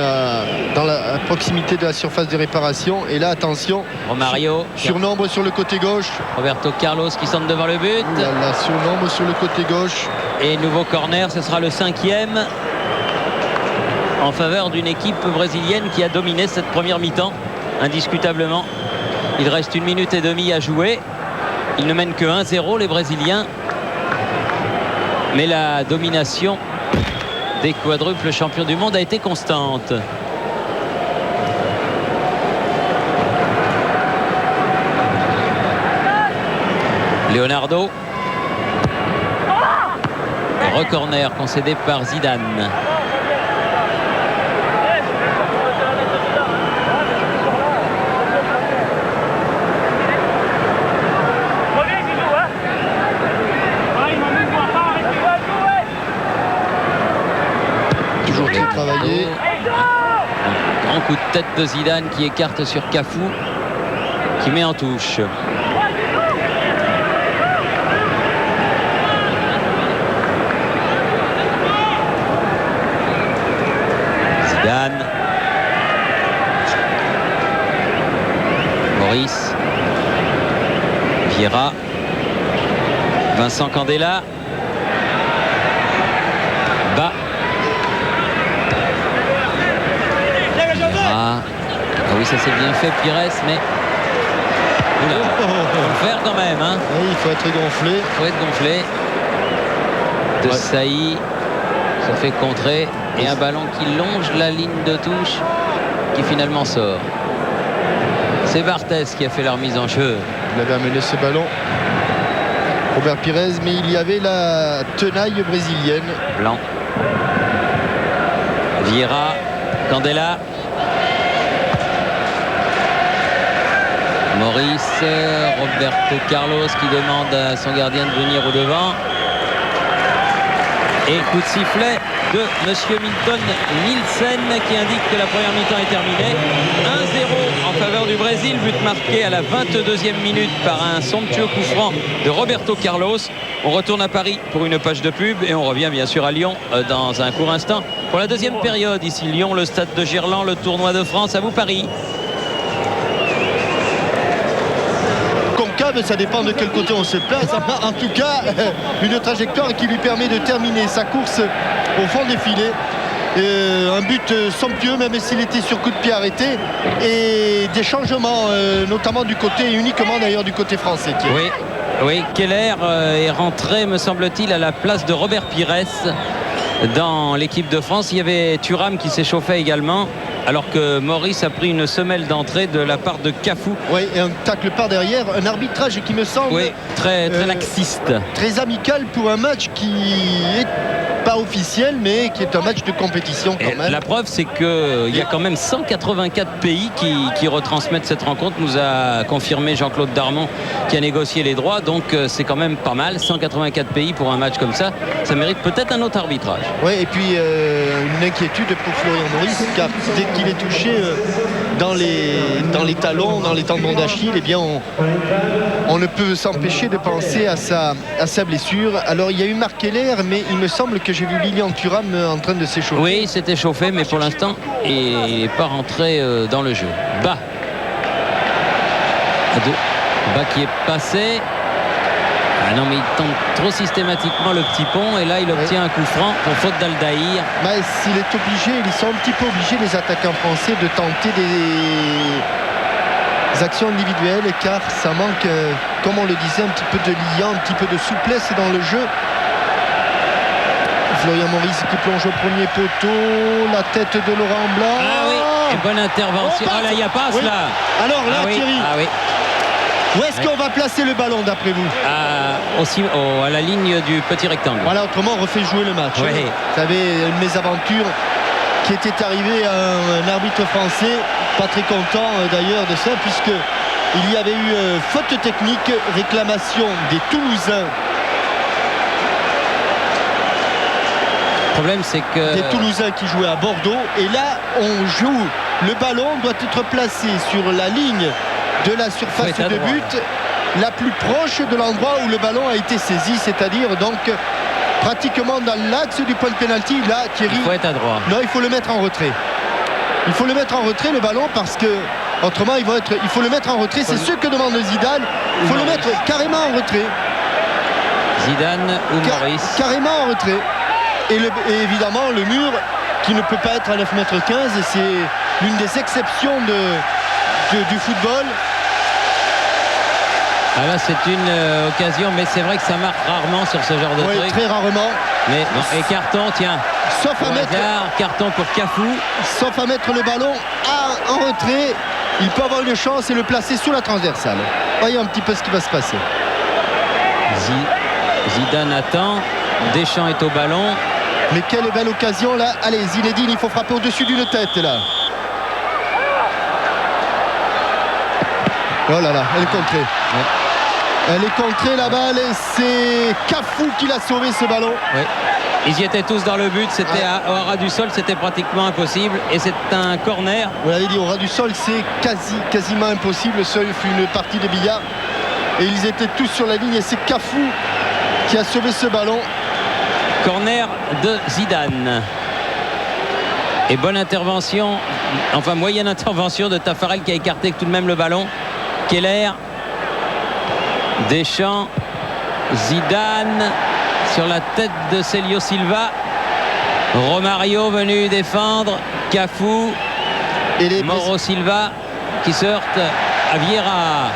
dans la proximité de la surface de réparation. Et là, attention, Romario. surnombre sur le côté gauche. Roberto Carlos qui centre devant le but. La surnombre sur le côté gauche. Et nouveau corner, ce sera le 5e en faveur d'une équipe brésilienne qui a dominé cette première mi-temps indiscutablement. Il reste 1 minute et demie à jouer. Ils ne mènent que 1-0 les Brésiliens, mais la domination des quadruples champions du monde a été constante. Leonardo. Recorner concédé par Zidane. Toujours très travaillé. Un grand coup de tête de Zidane qui écarte sur Cafu, qui met en touche. Zidane. Maurice. Vieira. Vincent Candela. Bas. Ah oui, ça c'est bien fait, Pires, mais oula, faut le faire quand même, hein. Oui, il faut être gonflé. Faut être gonflé. de Saï se fait contrer et un ballon qui longe la ligne de touche qui finalement sort. C'est Barthez qui a fait la remise en jeu. Il avait amené ce ballon, Robert Pires, mais il y avait la tenaille brésilienne. Blanc, Vieira, Candela, Maurice, Roberto Carlos qui demande à son gardien de venir au devant. Et coup de sifflet de monsieur Milton Nielsen qui indique que la première mi-temps est terminée. 1-0 en faveur du Brésil, but marqué à la 22e minute par un somptueux coup franc de Roberto Carlos. On retourne à Paris pour une page de pub et on revient bien sûr à Lyon dans un court instant pour la deuxième période. Ici Lyon, le stade de Gerland, le tournoi de France. À vous Paris. Ça dépend de quel côté on se place. En tout cas, une trajectoire qui lui permet de terminer sa course au fond des filets. Un but somptueux, même s'il était sur coup de pied arrêté. Et des changements, notamment du côté, uniquement d'ailleurs du côté français. Oui, Keller est rentré, me semble-t-il, à la place de Robert Pires dans l'équipe de France. Il y avait Thuram qui s'échauffait également, alors que Maurice a pris une semelle d'entrée de la part de Cafu. Oui, et un tacle par derrière, un arbitrage qui me semble très laxiste. Très amical pour un match qui est pas officiel, mais qui est un match de compétition quand même. La preuve, c'est qu'il y a quand même 184 pays qui retransmettent cette rencontre, nous a confirmé Jean-Claude Darmon qui a négocié les droits, donc c'est quand même pas mal. 184 pays pour un match comme ça, ça mérite peut-être un autre arbitrage. Oui, et puis une inquiétude pour Florian Maurice, car dès qu'il est touché dans les talons, dans les tendons d'Achille, eh bien on ne peut s'empêcher de penser à sa blessure. Alors il y a eu Marc Keller, mais il me semble que j'ai vu Lilian Thuram en train de s'échauffer. Oui, il s'est échauffé, mais pour l'instant il n'est pas rentré dans le jeu. Bas qui est passé. Ah non, mais il tente trop systématiquement le petit pont et là il obtient un coup franc pour faute d'Aldaïr. Mais s'il est obligé, ils sont un petit peu obligés, les attaquants français, de tenter des actions individuelles, car ça manque, comme on le disait, un petit peu de liant, un petit peu de souplesse dans le jeu. Florian Maurice qui plonge au premier poteau, la tête de Laurent Blanc. Ah oui, et bonne intervention. Ah là, il y a passe là. Alors là, Thierry. Ah oui. Où est-ce qu'on va placer le ballon d'après vous? À la ligne du petit rectangle. Voilà, autrement on refait jouer le match. Oui. Vous savez, une mésaventure qui était arrivée à un arbitre français, pas très content d'ailleurs de ça, puisque il y avait eu faute technique, réclamation des Toulousains. Le problème, c'est que des Toulousains qui jouaient à Bordeaux, et là on joue, le ballon doit être placé sur la ligne de la surface de but la plus proche de l'endroit où le ballon a été saisi, c'est-à-dire donc pratiquement dans l'axe du point de pénalty. Là, Thierry, il faut être à droite. Non, il faut le mettre en retrait. Il faut le mettre en retrait, le ballon, parce que autrement il faut le mettre en retrait. C'est ce que demande Zidane. Il faut le mettre carrément en retrait. Zidane ou Maurice. Carrément en retrait. Et évidemment le mur qui ne peut pas être à 9,15 m, c'est l'une des exceptions du football. Ah là, c'est une occasion, mais c'est vrai que ça marque rarement sur ce genre de truc. Très rarement. Mais bon, et carton, tiens. Sauf à mettre carton pour Cafu. Sauf à mettre le ballon en retrait. Il peut avoir une chance et le placer sous la transversale. Voyons un petit peu ce qui va se passer. Zidane attend. Deschamps est au ballon. Mais quelle belle occasion là. Allez, Zinedine, il faut frapper au-dessus d'une tête là. Oh là là, elle est contrée. Ouais. Elle est contrée la balle et c'est Cafu qui l'a sauvé ce ballon. Oui. Ils y étaient tous dans le but, c'était au ras du sol, c'était pratiquement impossible et c'est un corner. Vous l'avez dit, au ras du sol, c'est quasiment impossible. Ce fut une partie de billard et ils étaient tous sur la ligne et c'est Cafu qui a sauvé ce ballon. Corner de Zidane. Et bonne intervention, enfin moyenne intervention de Taffarel qui a écarté tout de même le ballon. Keller, Deschamps, Zidane sur la tête de Célio Silva. Romario venu défendre. Cafu et Mauro Silva qui se heurte à Vieira.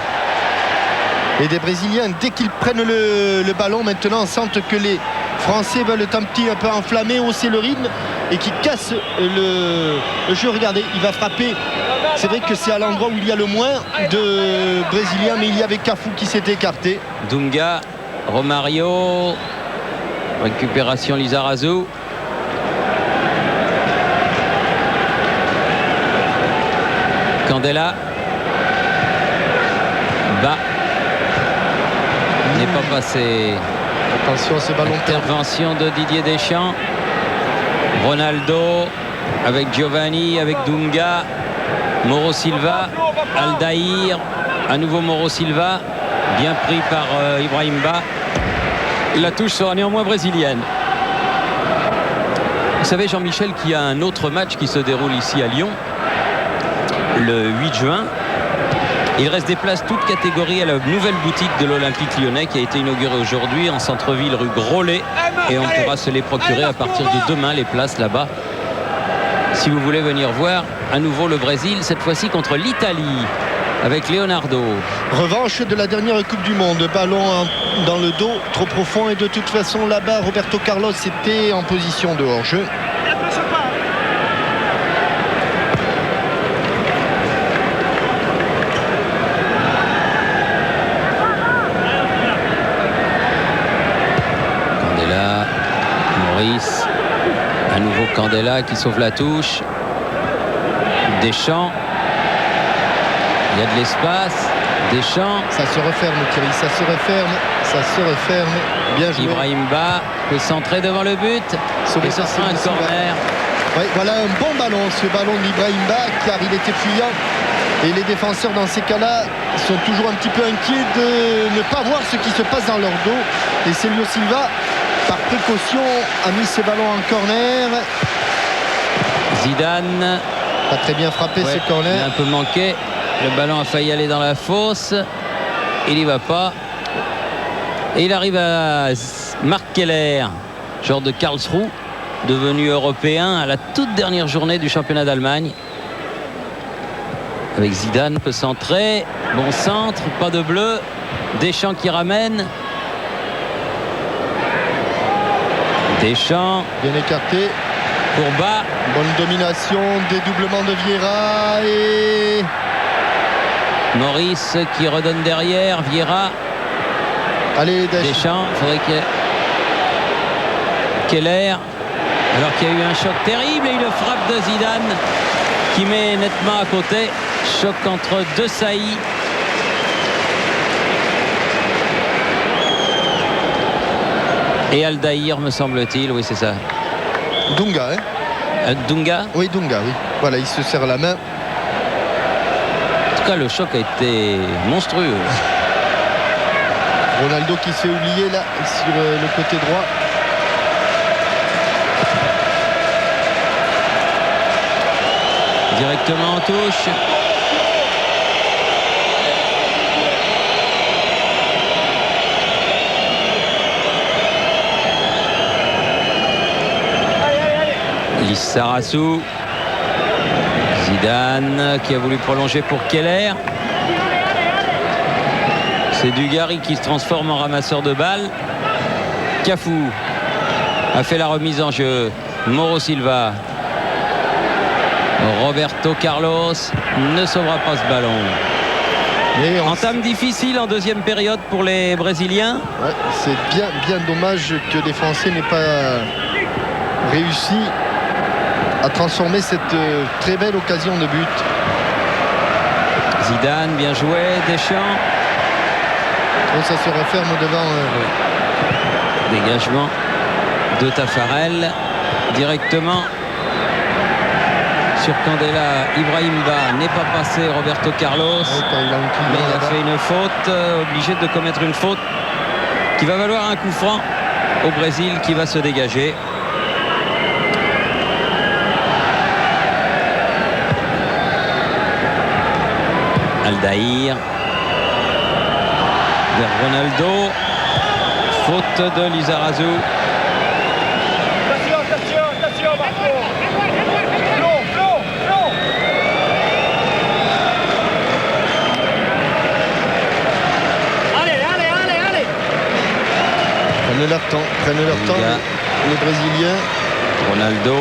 Et des Brésiliens, dès qu'ils prennent le ballon maintenant, sentent que les Français veulent un peu enflammer, hausser le rythme et qui casse le jeu. Regardez, il va frapper. C'est vrai que c'est à l'endroit où il y a le moins de Brésiliens, mais il y avait Cafu qui s'est écarté. Dunga, Romario, récupération Lizarazu. Candela. Bas. N'est pas passé. Attention à ce ballon. Intervention de Didier Deschamps. Ronaldo avec Giovanni, avec Dunga. Mauro Silva, Aldaïr, à nouveau Mauro Silva, bien pris par Ibrahim Ba. La touche sera néanmoins brésilienne. Vous savez, Jean-Michel, qu'il y a un autre match qui se déroule ici à Lyon le 8 juin. Il reste des places toutes catégories à la nouvelle boutique de l'Olympique Lyonnais qui a été inaugurée aujourd'hui en centre-ville rue Grolet, et on pourra se les procurer à partir de demain, les places là-bas, si vous voulez venir voir à nouveau le Brésil, cette fois-ci contre l'Italie avec Leonardo. Revanche de la dernière Coupe du Monde, ballon dans le dos trop profond, et de toute façon là-bas Roberto Carlos était en position de hors-jeu. Candela, Maurice, à nouveau Candela qui sauve la touche. Deschamps, il y a de l'espace. Deschamps, ça se referme Thierry, ça se referme, bien joué. Ibrahim Ba peut centrer devant le but, et ce sera un corner. Oui, voilà un bon ballon, ce ballon d'Ibrahim Ba, car il était fuyant, et les défenseurs dans ces cas-là sont toujours un petit peu inquiets de ne pas voir ce qui se passe dans leur dos, et Célio Silva, par précaution, a mis ce ballon en corner. Zidane, pas très bien frappé, ce corner. Il a un peu manqué. Le ballon a failli aller dans la fosse. Il n'y va pas. Et il arrive à Marc Keller, joueur de Karlsruhe, devenu européen à la toute dernière journée du championnat d'Allemagne. Avec Zidane, peut centrer. Bon centre, pas de bleu. Deschamps qui ramène. Deschamps. Bien écarté. Pour Ba. Bonne domination, dédoublement de Vieira et Maurice qui redonne derrière. Vieira. Allez, Deschamps. Il faudrait que Keller. Alors qu'il y a eu un choc terrible et une frappe de Zidane qui met nettement à côté. Choc entre deux saillies. Et Aldaïr, me semble-t-il. Oui, c'est ça. Dunga, hein. Dunga. Oui, Dunga, oui. Voilà, il se serre la main. En tout cas, le choc a été monstrueux. Ronaldo qui se fait oublier là sur le côté droit. Directement en touche. Lizarazu. Zidane qui a voulu prolonger pour Keller. C'est Dugarry qui se transforme en ramasseur de balles. Cafu a fait la remise en jeu. Mauro Silva. Roberto Carlos ne sauvera pas ce ballon. Entame difficile en deuxième période pour les Brésiliens. Ouais, c'est bien dommage que les Français n'aient pas réussi à transformer cette très belle occasion de but. Zidane, bien joué. Deschamps. Donc ça se referme devant. Dégagement de Tafarel. Directement sur Candela. Ibrahim Ba n'est pas passé. Roberto Carlos. Mais il a fait une faute. Obligé de commettre une faute qui va valoir un coup franc au Brésil qui va se dégager. Aldaïr vers Ronaldo. Faute de Lizarazu. prennent leur temps les Brésiliens. Ronaldo,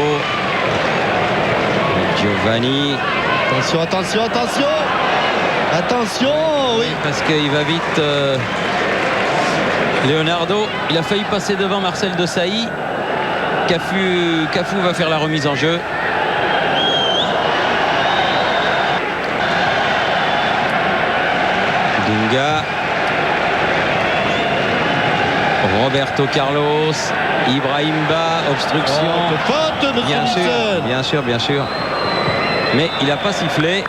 Giovanni. Attention, oui. Parce qu'il va vite. Leonardo, il a failli passer devant Marcel Desailly. Cafu va faire la remise en jeu. Dunga, Roberto Carlos, Ibrahimba, obstruction. Faute, monsieur Nielsen. Bien sûr. Mais il n'a pas sifflé.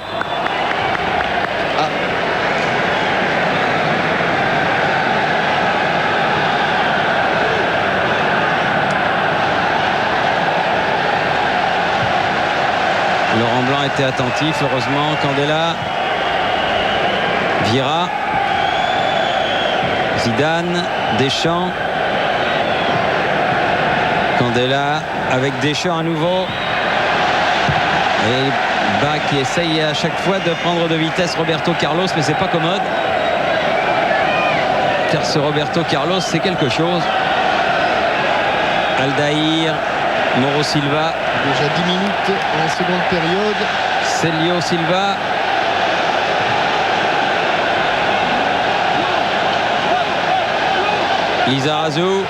Laurent Blanc était attentif, heureusement. Candela, Vieira, Zidane, Deschamps, Candela avec Deschamps à nouveau, et Bas qui essaye à chaque fois de prendre de vitesse Roberto Carlos, mais c'est pas commode, car ce Roberto Carlos c'est quelque chose. Aldaïr, Mauro Silva, déjà 10 minutes en seconde période. Célio Silva, Lizarazu,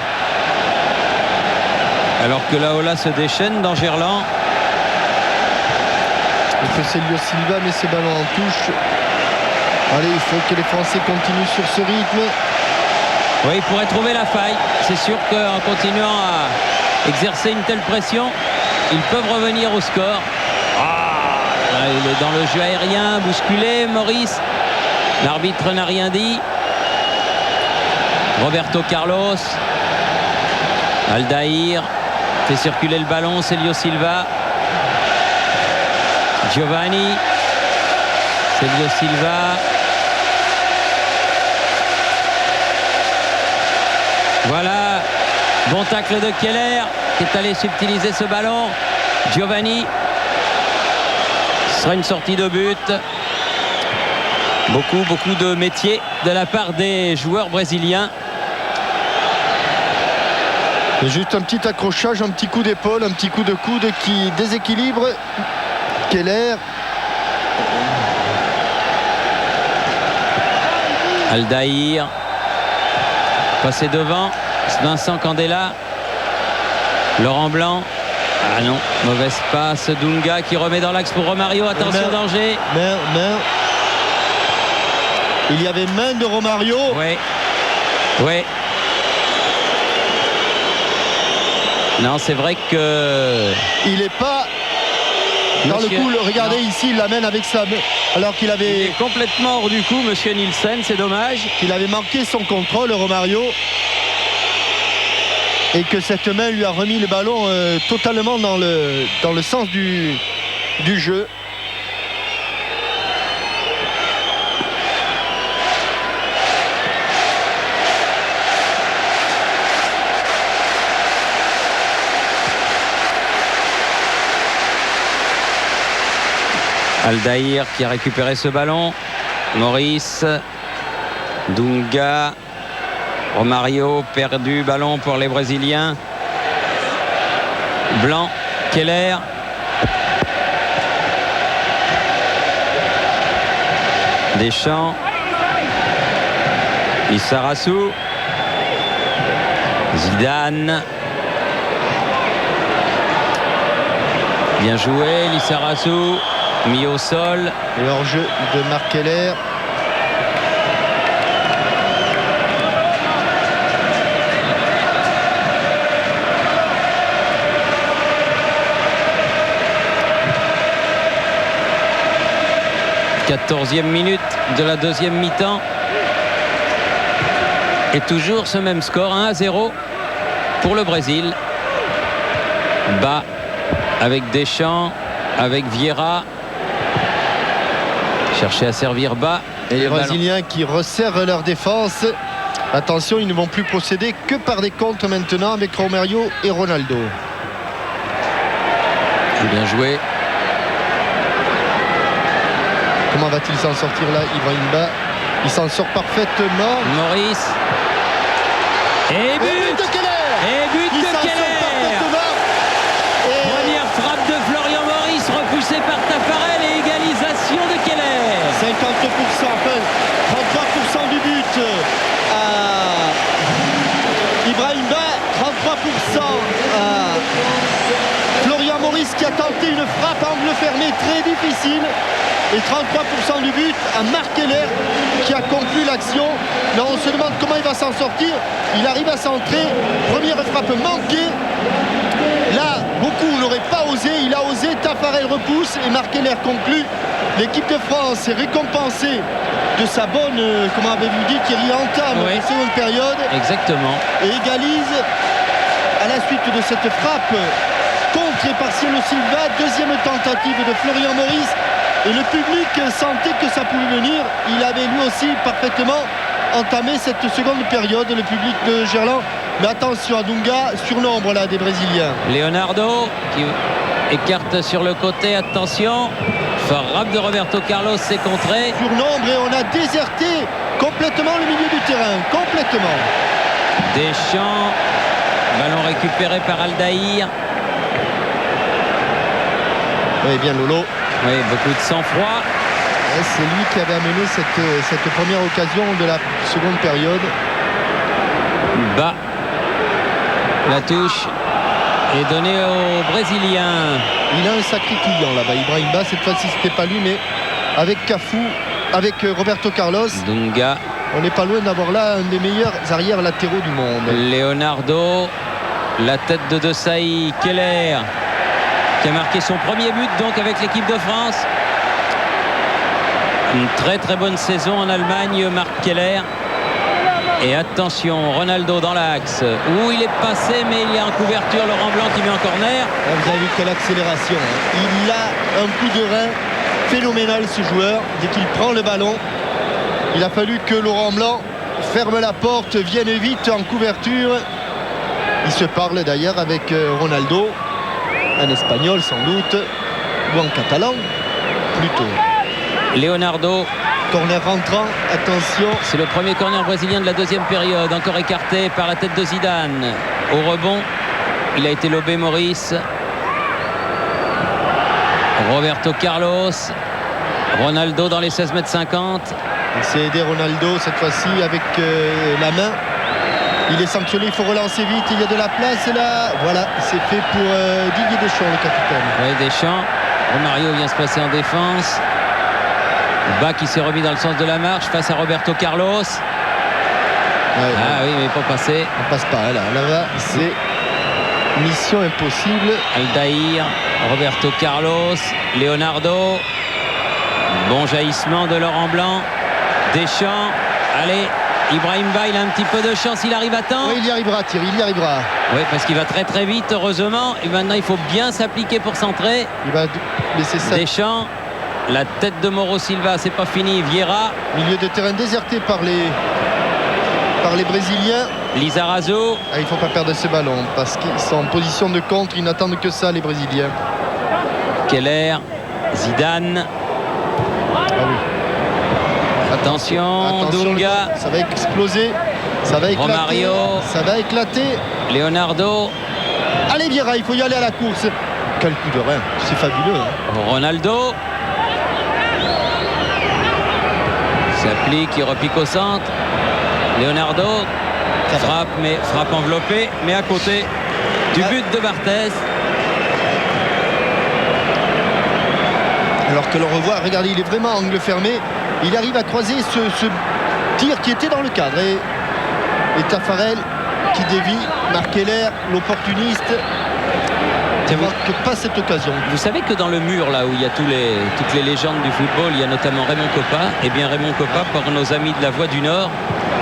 alors que Laola se déchaîne dans Gerland. Il fait Célio Silva, mais ce ballon en touche. Allez, il faut que les Français continuent sur ce rythme. Oui, il pourrait trouver la faille. C'est sûr qu'en continuant à exercer une telle pression, ils peuvent revenir au score. Il est dans le jeu aérien, bousculé, Maurice. L'arbitre n'a rien dit. Roberto Carlos, Aldaïr fait circuler le ballon, Célio Silva, Giovanni, Célio Silva, voilà, bon tacle de Keller qui est allé subtiliser ce ballon. Giovanni, ce sera une sortie de but. Beaucoup de métier de la part des joueurs brésiliens. Et juste un petit accrochage, un petit coup d'épaule, un petit coup de coude qui déséquilibre Keller. Aldaïr passé devant, Vincent Candela, Laurent Blanc. Ah non, mauvaise passe, Dunga qui remet dans l'axe pour Romario, attention, danger. Main. Il y avait main de Romario. Oui. Non, c'est vrai que... Il n'est pas dans le coup. Regardez ici, il l'amène avec sa main. Alors qu'il avait... Il est complètement hors du coup, monsieur Nielsen, c'est dommage. Il avait manqué son contrôle, Romario. Et que cette main lui a remis le ballon totalement dans le sens du jeu. Aldaïr qui a récupéré ce ballon. Maurice, Dunga, Romario perdu, ballon pour les Brésiliens. Blanc, Keller. Deschamps, Lizarazu, Zidane. Bien joué, Lizarazu. Mis au sol. Et hors-jeu de Marc Keller. Quatorzième minute de la deuxième mi-temps. Et toujours ce même score, 1-0 pour le Brésil. Bas avec Deschamps, avec Vieira. Chercher à servir bas. Et les Brésiliens qui resserrent leur défense. Attention, ils ne vont plus procéder que par des contres maintenant avec Romario et Ronaldo. Bien joué. Comment va-t-il s'en sortir là, Ibrahimba? Il s'en sort parfaitement. Maurice. Et but de Keller. Et but Il de s'en sort Keller. parfaitement. Et Première frappe de Florian Maurice, repoussée par Taffarel et égalisation de Keller. 50%, enfin 33% du but à Ibrahim Ba, 33% à Florian Maurice qui a tenté une frappe à angle fermé très difficile. Et 33% du but à Marc Keller qui a conclu l'action. Là on se demande comment il va s'en sortir. Il arrive à centrer. Première frappe manquée. Là, beaucoup n'auraient pas osé. Il a osé. Taffarel repousse et Marc Keller conclut. L'équipe de France est récompensée de sa bonne, comment avez-vous dit, qui entame la seconde période. Exactement. Et égalise à la suite de cette frappe contrée par Cielo Silva. Deuxième tentative de Florian Maurice. Et le public sentait que ça pouvait venir. Il avait lui aussi parfaitement entamé cette seconde période, le public de Gerland. Mais attention à Dunga, surnombre là des Brésiliens. Leonardo qui écarte sur le côté, attention. Frappe de Roberto Carlos, c'est contré. Surnombre et on a déserté complètement le milieu du terrain. Complètement. Deschamps. Ballon récupéré par Aldaïr. Oui, bien Lolo. Oui, beaucoup de sang-froid. C'est lui qui avait amené cette première occasion de la seconde période. Bas. La touche est donnée aux Brésiliens. Il a un sacré client là-bas. Ibrahim Ba, cette fois-ci, c'était pas lui, mais avec Cafu, avec Roberto Carlos. Dunga. On n'est pas loin d'avoir là un des meilleurs arrières latéraux du monde. Leonardo. La tête de Desailly. Keller qui a marqué son premier but donc avec l'équipe de France. Une très très bonne saison en Allemagne, Marc Keller. Et attention, Ronaldo dans l'axe où il est passé, mais il y a en couverture Laurent Blanc qui met en corner. Vous avez vu quelle accélération. Il a un coup de rein phénoménal ce joueur. Dès qu'il prend le ballon, il a fallu que Laurent Blanc ferme la porte, vienne vite en couverture. Il se parle d'ailleurs avec Ronaldo, un espagnol sans doute, ou en catalan plutôt. Leonardo. Corner rentrant, attention. C'est le premier corner brésilien de la deuxième période, encore écarté par la tête de Zidane. Au rebond, il a été lobé Maurice. Roberto Carlos. Ronaldo dans les 16,50 m. Il s'est aidé Ronaldo cette fois-ci avec la main. Il est sanctionné, il faut relancer vite, il y a de la place là. Voilà, c'est fait pour Didier Deschamps, le capitaine. Oui, Deschamps. Romario vient se placer en défense. Bas qui s'est remis dans le sens de la marche face à Roberto Carlos. Ouais, oui, mais pas passé. On passe pas là. Là-bas, c'est mission impossible. Aldaïr, Roberto Carlos, Leonardo. Bon jaillissement de Laurent Blanc. Deschamps. Allez, Ibrahim Ba, il a un petit peu de chance, il arrive à temps. Oui, il y arrivera, Thierry, il y arrivera. Oui, parce qu'il va très très vite, heureusement. Et maintenant, il faut bien s'appliquer pour centrer. Il va laisser ça. Deschamps. La tête de Mauro Silva, c'est pas fini. Vieira. Milieu de terrain déserté par les Brésiliens. Lizarazu. Il ne faut pas perdre ce ballon parce qu'ils sont en position de contre. Ils n'attendent que ça, les Brésiliens. Keller. Zidane. Ah oui. Attention Dunga. Ça va exploser. Ça va éclater. Romario. Ça va éclater. Leonardo. Allez Vieira, il faut y aller à la course. Quel coup de rein. C'est fabuleux. Ronaldo. S'applique, il repique au centre. Leonardo. Frappe, mais frappe enveloppée, mais à côté du but de Barthez. Alors que l'on revoit, regardez, il est vraiment à angle fermé. Il arrive à croiser ce tir qui était dans le cadre. Et Taffarel qui dévie. Marc Keller, l'opportuniste. Il ne manque pas cette occasion. Vous savez que dans le mur, là où il y a toutes les légendes du football, il y a notamment Raymond Kopa. Et bien Raymond Kopa, par nos amis de la Voix du Nord,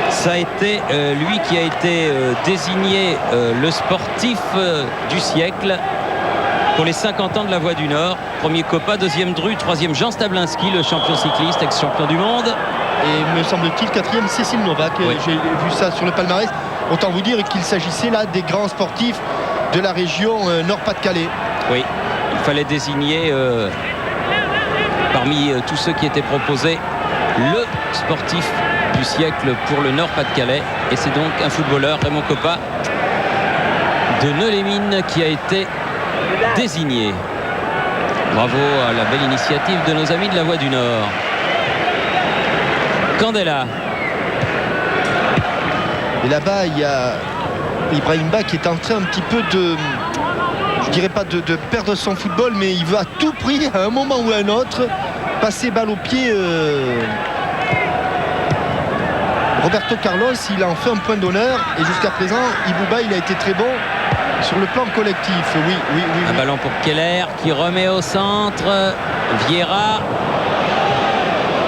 ça a été lui qui a été désigné le sportif du siècle pour les 50 ans de la Voix du Nord. Premier Kopa, deuxième Dru, troisième Jean Stablinski, le champion cycliste, ex-champion du monde. Et me semble-t-il, quatrième Cécile Novak. Oui. J'ai vu ça sur le palmarès. Autant vous dire qu'il s'agissait là des grands sportifs de la région Nord-Pas-de-Calais. Oui, il fallait désigner parmi tous ceux qui étaient proposés le sportif du siècle pour le Nord-Pas-de-Calais. Et c'est donc un footballeur, Raymond Coppa, de Neulémine, qui a été désigné. Bravo à la belle initiative de nos amis de la Voix du Nord. Candela. Et là-bas, il y a Ibrahimba qui est en train un petit peu de, je dirais pas de perdre son football, mais il veut à tout prix, à un moment ou à un autre, passer balle au pied. Roberto Carlos, il en fait un point d'honneur. Et jusqu'à présent, Ibouba, il a été très bon sur le plan collectif. Oui. Un ballon pour Keller qui remet au centre. Vieira.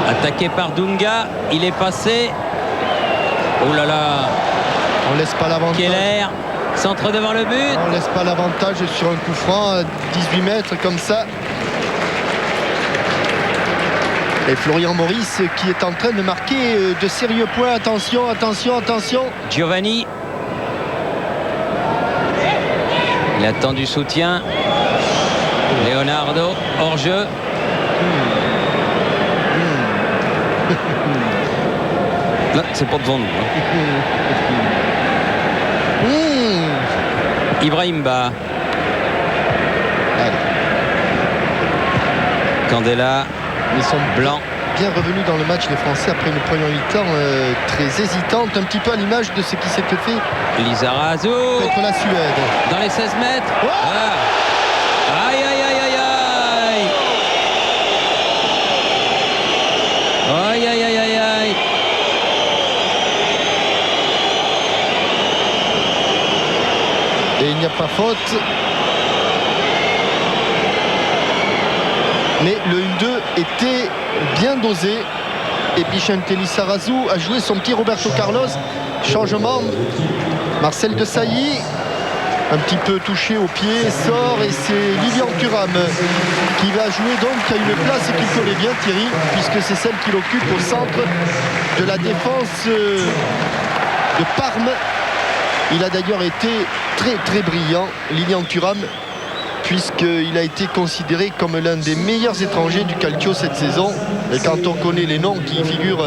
Attaqué par Dunga. Il est passé. Oh là là. On laisse pas l'avantage. Keller. Centre devant le but. On laisse pas l'avantage sur un coup franc à 18 mètres comme ça. Et Florian Maurice qui est en train de marquer de sérieux points. Attention. Giovanni. Il attend du soutien. Leonardo, hors-jeu. Là, c'est pas devant nous. Ibrahimba. Candela. Ils sont blanc. Bien revenus dans le match, les Français, après une première mi-temps très hésitante, un petit peu à l'image de ce qui s'était fait Lizarazu contre la Suède. Dans les 16 mètres. Oh Ah. Aïe. Et il n'y a pas faute. Mais le 1-2 était bien dosé. Et Bichente Lizarazu a joué son petit Roberto Carlos. Changement. Marcel Desailly, un petit peu touché au pied, sort. Et c'est Lilian Thuram qui va jouer donc à une place qu'il connaît bien, Thierry, puisque c'est celle qu'il occupe au centre de la défense de Parme. Il a d'ailleurs été très brillant, Lilian Thuram, puisqu'il a été considéré comme l'un des meilleurs étrangers du Calcio cette saison. Et quand on connaît les noms qui figurent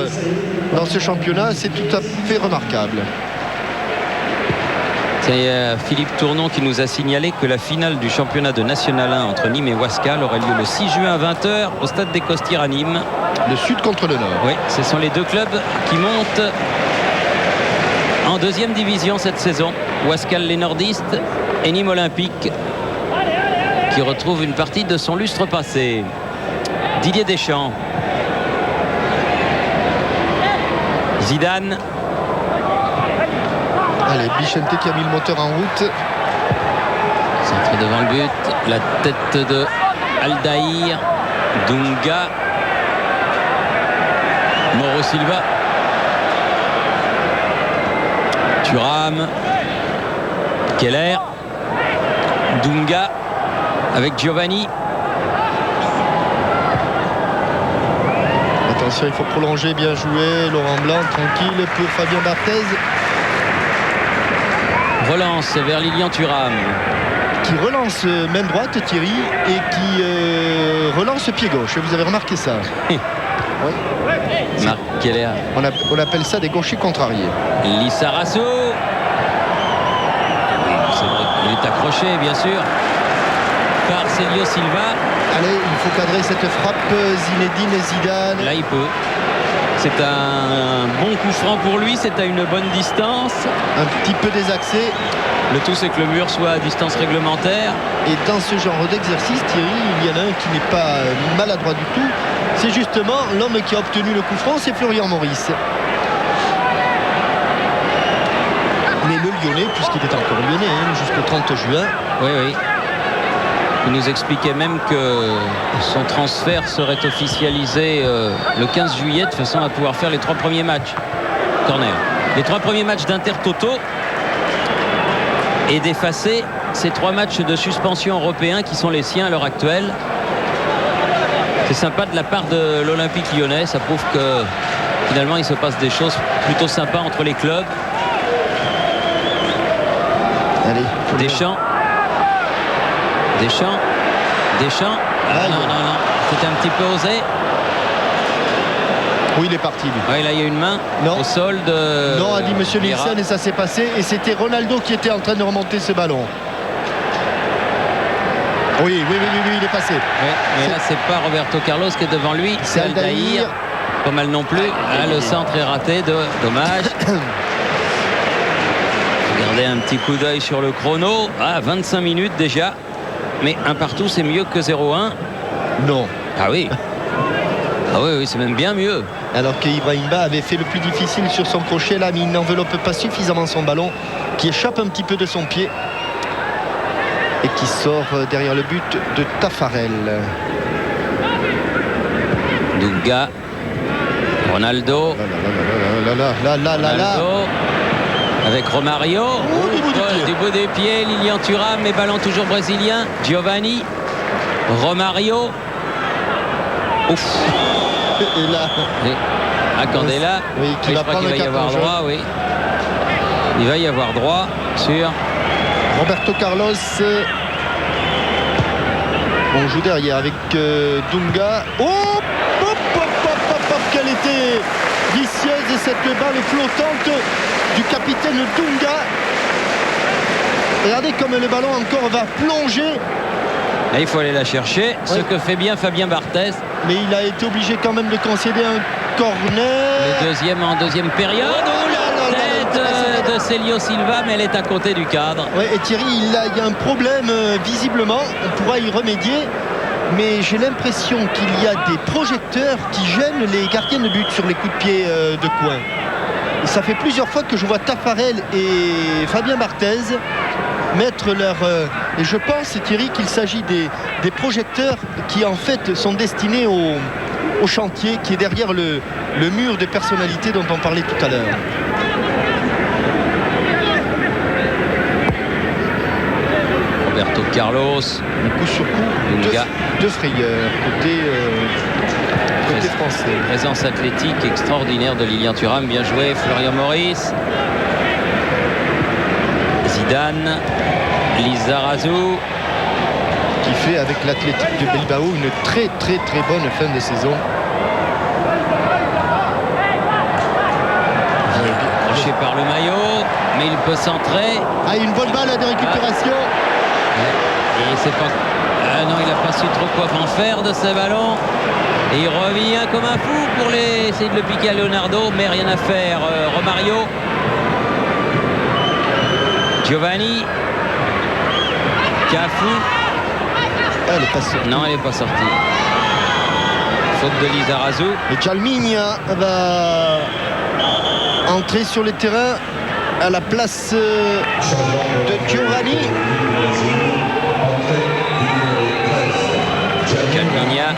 dans ce championnat, c'est tout à fait remarquable. C'est Philippe Tournon qui nous a signalé que la finale du championnat de National 1 entre Nîmes et Ouascal aurait lieu le 6 juin à 20h au stade des Costières à Nîmes. Le sud contre le nord. Oui, ce sont les deux clubs qui montent en deuxième division cette saison. Ouascal les nordistes et Nîmes Olympique qui retrouve une partie de son lustre passé. Didier Deschamps. Zidane. Allez, Bichente qui a mis le moteur en route. Centre devant le but. La tête de Aldaïr. Dunga. Mauro Silva. Thuram. Keller. Dunga avec Giovanni. Attention, il faut prolonger, bien joué. Laurent Blanc, tranquille pour Fabien Barthez. Relance vers Lilian Thuram. Qui relance main droite, Thierry, et qui relance pied gauche. Vous avez remarqué ça? Oui. Marc Keller. On appelle ça des gauchers contrariés. Lizarazu. C'est vrai qu'il est accroché, bien sûr, par Célio Silva. Allez, il faut cadrer cette frappe. Zinedine Zidane. Là, il peut. C'est un bon coup franc pour lui. C'est à une bonne distance. Un petit peu désaxé. Le tout, c'est que le mur soit à distance réglementaire. Et dans ce genre d'exercice, Thierry, il y en a un qui n'est pas maladroit du tout. C'est justement l'homme qui a obtenu le coup franc, c'est Florian Maurice. Mais le Lyonnais, puisqu'il est encore Lyonnais, jusqu'au 30 juin. Oui. Il nous expliquait même que son transfert serait officialisé le 15 juillet de façon à pouvoir faire les 3 premiers matchs. Corner. Les 3 premiers matchs d'Intertoto et d'effacer ces 3 matchs de suspension européens qui sont les siens à l'heure actuelle. C'est sympa de la part de l'Olympique lyonnais. Ça prouve que finalement il se passe des choses plutôt sympas entre les clubs. Allez, Deschamps. Non. C'était un petit peu osé. Oui, il est parti. Oui, là il y a une main au sol de... Non, a dit monsieur Nielsen, et ça s'est passé. Et c'était Ronaldo qui était en train de remonter ce ballon. Oui, il est passé. Oui, mais là c'est pas Roberto Carlos qui est devant lui, c'est Aldaïr. Pas mal non plus. Le centre est raté, dommage. Regardez un petit coup d'œil sur le chrono. 25 minutes déjà. Mais un partout, c'est mieux que 0-1. Non. Ah oui. Ah oui, c'est même bien mieux. Alors que Ibrahimba avait fait le plus difficile sur son crochet là, mais il n'enveloppe pas suffisamment son ballon, qui échappe un petit peu de son pied et qui sort derrière le but de Tafarel. Dunga, Ronaldo, Ronaldo avec Romario, du bout des pieds, Lilian Thuram, mais ballon toujours brésilien, Giovanni, Romario. Ouf. Et là, Candela, oui, je crois qu'il va y avoir droit, oui. Il va y avoir droit sur Roberto Carlos. On joue derrière avec Dunga. Quelle était vicieuse cette balle flottante du capitaine Dunga. Regardez comme le ballon encore va plonger. Là, il faut aller la chercher, ce que fait bien Fabien Barthez. Mais il a été obligé quand même de concéder un corner. Le deuxième en deuxième période. La tête de Célio Silva, mais elle est à côté du cadre. Ouais, et Thierry, il y a un problème visiblement. On pourra y remédier. Mais j'ai l'impression qu'il y a des projecteurs qui gênent les gardiens de but sur les coups de pied de coin. Et ça fait plusieurs fois que je vois Tafarel et Fabien Barthez mettre leur... et je pense, Thierry, qu'il s'agit des projecteurs qui en fait sont destinés au chantier qui est derrière le mur de personnalité dont on parlait tout à l'heure. Roberto Carlos. Coup sur coup, deux frayeurs côté français. Présence athlétique extraordinaire de Lilian Thuram. Bien joué, Florian Maurice. Zidane, Lizarazu. Qui fait avec l'Athletic de Bilbao une très bonne fin de saison. Accroché par le maillot, mais il peut centrer. Une bonne balle de récupération. Et c'est pas... non, il n'a pas su trop quoi en faire de ce ballon. Et il revient comme un fou pour essayer de le piquer à Leonardo, mais rien à faire. Romario. Giovanni. Cafu. Elle est pas sortie. Non, elle n'est pas sortie. Faute de Lizarazu. Et Jalminha va entrer sur le terrain à la place de Giovanni. Jalminha.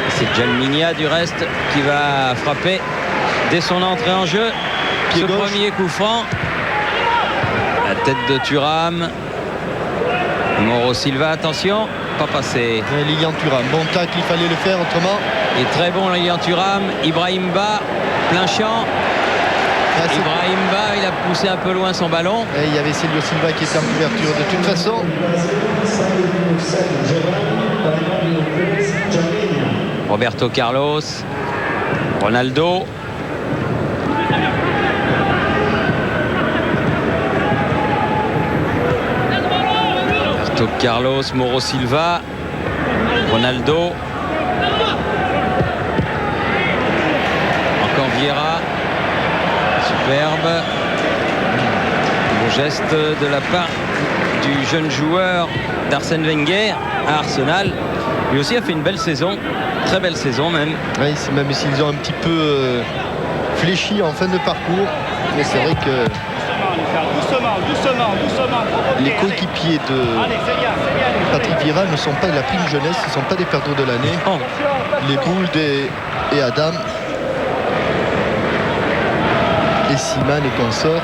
C'est Jalminha du reste qui va frapper dès son entrée en jeu. Pied ce gauche. Premier coup franc. La tête de Thuram. Mauro Silva, attention, pas passé. Lilian Thuram, bon tacle, il fallait le faire autrement. Et très bon Lilian Thuram. Ibrahimba, plein champ. Ibrahimba, il a poussé un peu loin son ballon. Et il y avait Célio Silva qui était en couverture de toute façon. Roberto Carlos. Ronaldo. Roberto Carlos, Mauro Silva. Ronaldo. Encore Vieira. Superbe. Bon geste de la part du jeune joueur d'Arsène Wenger à Arsenal. Lui aussi a fait une belle saison. Très belle saison même. Oui, même s'ils ont un petit peu fléchi en fin de parcours. Mais c'est vrai que les coéquipiers de Patrick Vieira ne sont pas la prime jeunesse, ce ne sont pas des perdants de l'année. Oh. Les Boules et Adam et Siman et consorts.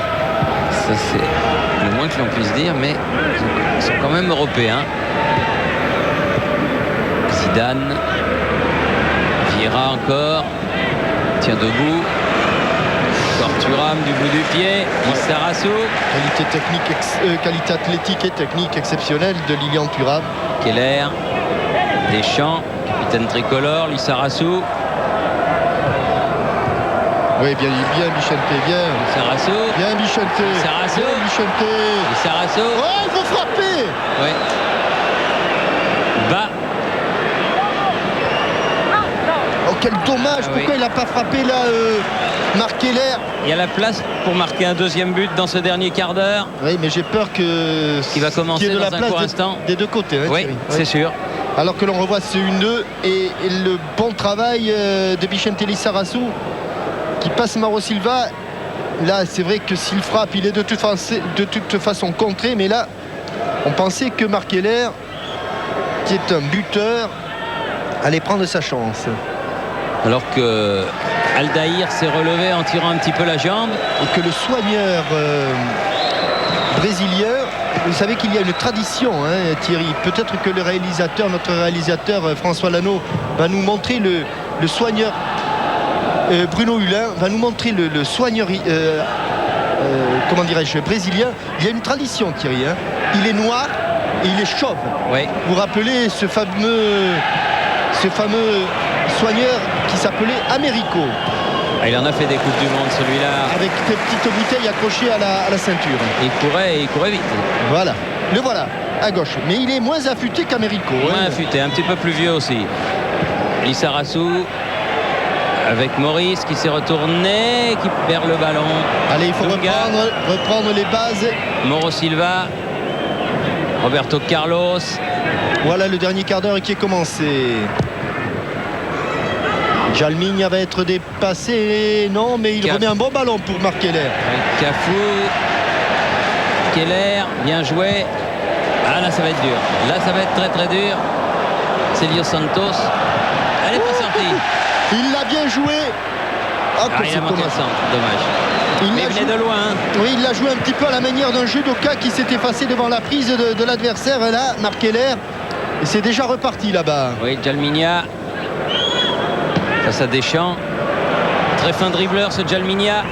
Ça c'est le moins que l'on puisse dire, mais ils sont quand même européens. Zidane. Vieira encore. Tient debout. Encore Thuram du bout du pied. Lizarazu. Qualité athlétique et technique exceptionnelle de Lilian Thuram. Keller. Deschamps, capitaine tricolore, Lissarazu. Oui, bien Vicente, bien. Lissarazu. Bien Vicente. Lissarazu. Bien Vicente. Lissarazu. Oh, il veut frapper. Oui. Bas. Oh, quel dommage. Pourquoi il n'a pas frappé là, Marc Keller? Il y a la place pour marquer un deuxième but dans ce dernier quart d'heure. Oui, mais j'ai peur que qui va commencer de dans la un place court instant. Des deux côtés. Hein, oui, c'est sûr. Alors que l'on revoit ce 1-2 et le bon travail de Vicente Lissarazu qui passe Mauro Silva. Là, c'est vrai que s'il frappe, il est de toute façon contré. Mais là, on pensait que Marc Keller, qui est un buteur, allait prendre sa chance. Alors que Aldaïr s'est relevé en tirant un petit peu la jambe. Et que le soigneur brésilien, vous savez qu'il y a une tradition, hein, Thierry. Peut-être que notre réalisateur François Lano va nous montrer le soigneur Bruno Hulin va nous montrer le soigneur comment dirais-je, brésilien. Il y a une tradition, Thierry, hein. Il est noir et il est chauve. Oui. Vous vous rappelez ce fameux soigneur qui s'appelait Américo. Ah, il en a fait des coupes du monde, celui-là. Avec des petites bouteilles accrochées à la ceinture. Il courait vite. Voilà, le voilà, à gauche. Mais il est moins affûté qu'Américo. Moins affûté, un petit peu plus vieux aussi. Lissarazu avec Maurice qui s'est retourné, qui perd le ballon. Allez, il faut reprendre les bases. Mauro Silva, Roberto Carlos. Voilà le dernier quart d'heure qui est commencé. Jalminha va être dépassé. Non, mais il remet un bon ballon pour Marc Keller. Cafu. Keller, bien joué. Ah, là, ça va être dur. Là, ça va être très très dur. Célio Santos. Elle n'est pas sortie. Il l'a bien joué. Ah, il a manqué le centre, dommage. Mais il venait de loin. Hein. Oui, il l'a joué un petit peu à la manière d'un judoka qui s'est effacé devant la prise de l'adversaire. Là, Marc Keller. Et c'est déjà reparti là-bas. Oui, Jalminha. Face à Deschamps. Très fin dribbleur, ce Jalminha.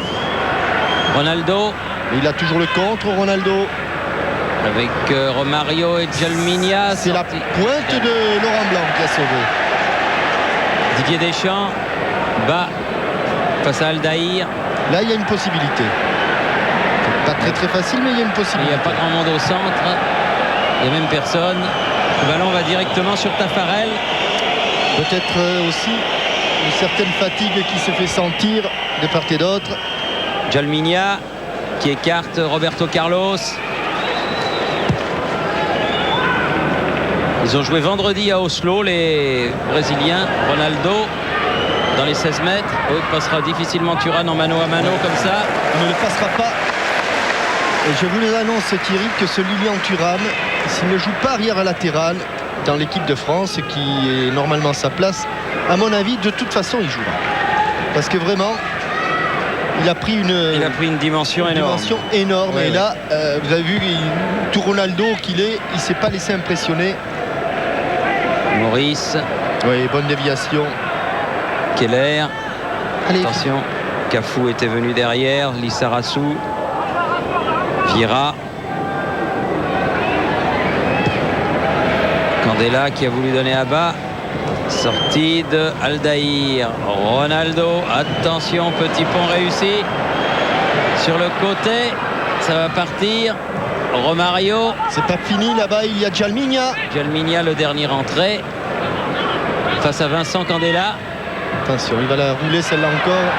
Ronaldo. Il a toujours le contre, Ronaldo. Avec Romario et Jalminha. C'est la pointe de Laurent Blanc qui a sauvé. Didier Deschamps, bas face à Aldaïr. Là, il y a une possibilité. Pas très très facile, mais il y a une possibilité. Il n'y a pas grand monde au centre. Il n'y a même personne. Le ballon va directement sur Tafarel. Peut-être aussi une certaine fatigue qui se fait sentir de part et d'autre. Jalminha qui écarte Roberto Carlos. Ils ont joué vendredi à Oslo, les Brésiliens. Ronaldo dans les 16 mètres. Oh, il passera difficilement Thuram en mano à mano comme ça. Il ne le passera pas. Et je vous annonce, Thierry, que ce Lilian Thuram, s'il ne joue pas arrière latéral dans l'équipe de France, qui est normalement sa place, à mon avis, de toute façon, il jouera. Parce que vraiment, il a pris une dimension énorme. Ouais, et là, vous avez vu, tout Ronaldo qu'il est, il ne s'est pas laissé impressionner. Maurice. Oui, bonne déviation. Keller. Allez. Attention, Cafu était venu derrière. Lissarazu. Vieira. Candela qui a voulu donner à bas. Sortie de Aldaïr. Ronaldo. Attention, petit pont réussi. Sur le côté. Ça va partir. Romario. C'est pas fini là-bas, il y a Jalminha. Jalminha, le dernier entrée. Face à Vincent Candela. Attention, il va la rouler celle-là encore.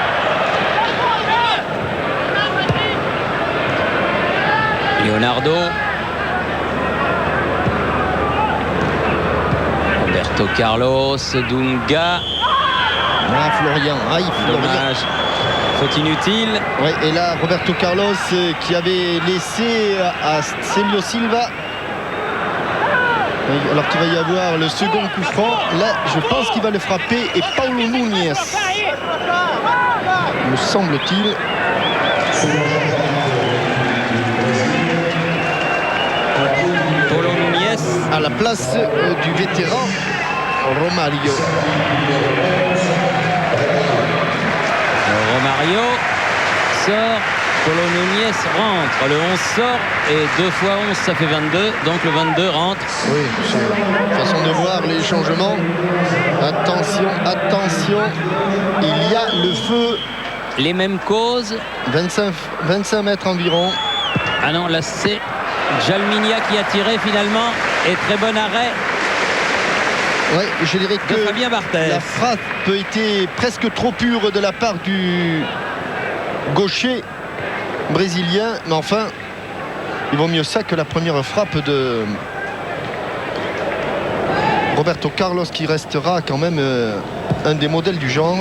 Leonardo. Roberto Carlos. Dunga. Ah, Florian. Dommage. Faute inutile. Ouais, et là, Roberto Carlos qui avait laissé à Célio Silva. Alors qu'il va y avoir le second coup franc. Là, je pense qu'il va le frapper. Et Paulo Núñez, me semble-t-il. Paulo Núñez à la place du vétéran Romario. Romario sort Polo Núñez rentre, le 11 sort et 2 fois 11 ça fait 22, donc le 22 rentre. Oui, c'est une façon de voir les changements. Attention, attention, il y a le feu. Les mêmes causes. 25 mètres environ. Ah non, là c'est Jalminia qui a tiré finalement et très bon arrêt. Oui, je dirais que Fabien Barthez. La frappe était presque trop pure de la part du gaucher brésilien, mais enfin il vaut mieux ça que la première frappe de Roberto Carlos, qui restera quand même un des modèles du genre.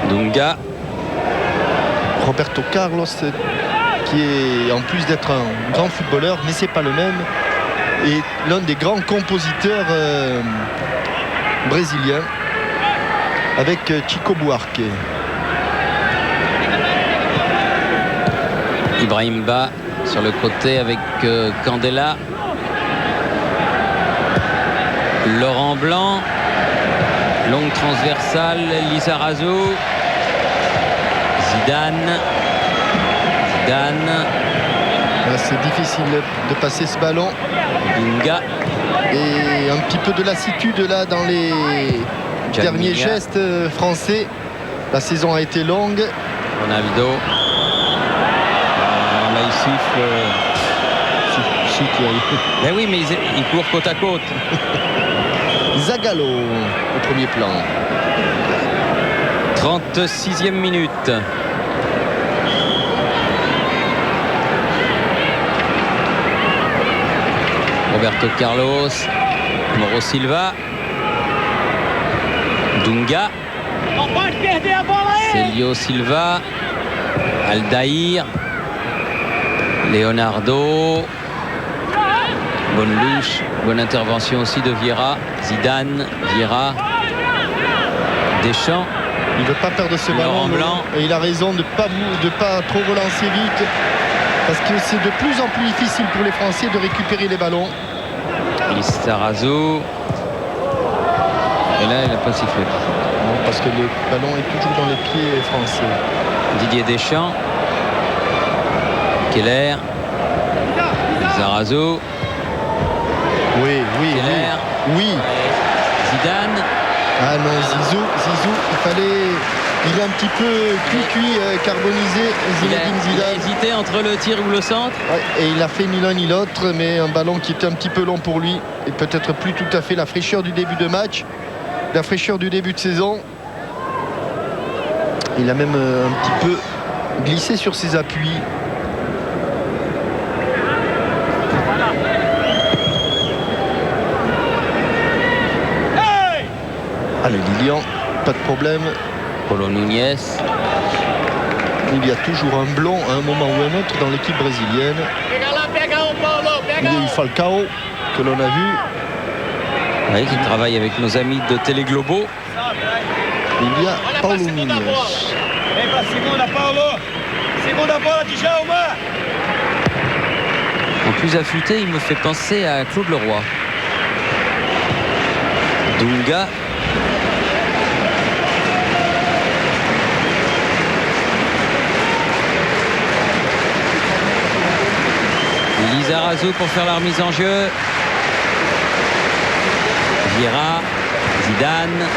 Dunga. Roberto Carlos, qui est, en plus d'être un grand footballeur, mais c'est pas le même, et l'un des grands compositeurs brésiliens, avec Chico Buarque. Ibrahim Ba sur le côté avec Candela. Laurent Blanc. Longue transversale, Lizarazu. Zidane. C'est difficile de passer ce ballon. Dunga. Et un petit peu de lassitude là dans les derniers gestes français. La saison a été longue. Ronaldo. Là il siffle. Ben oui, mais il court côte à côte. Zagallo au premier plan. 36e minute. Roberto Carlos, Mauro Silva, Dunga, Célio Silva, Aldair, Leonardo, bonne louche, bonne intervention aussi de Vieira, Zidane, Vieira, Deschamps. Il ne veut pas perdre ce ballon Blanc. Et il a raison de ne pas trop relancer vite, parce que c'est de plus en plus difficile pour les Français de récupérer les ballons. Lizarazu. Et là, il n'a pas sifflé. Non, parce que le ballon est toujours dans les pieds français. Didier Deschamps. Keller. Lizarazu. Oui. Keller. Oui. Zidane. Ah non, Zizou, il est un petit peu cuit, carbonisé, Zinedine Zidane. Il a hésité entre le tir ou le centre. Ouais, et il a fait ni l'un ni l'autre, mais un ballon qui était un petit peu long pour lui, et peut-être plus tout à fait la fraîcheur du début de match, la fraîcheur du début de saison. Il a même un petit peu glissé sur ses appuis. Allez, Lilian, pas de problème. Polo Núñez. Il y a toujours un blond à un moment ou un autre dans l'équipe brésilienne. Il y a eu Falcao, que l'on a vu. Oui, qui travaille avec nos amis de Télé Globo. Il y a Paulo Núñez. En plus affûté, il me fait penser à Claude Leroy. Dunga. Lizarazu pour faire la remise en jeu. Vieira, Zidane,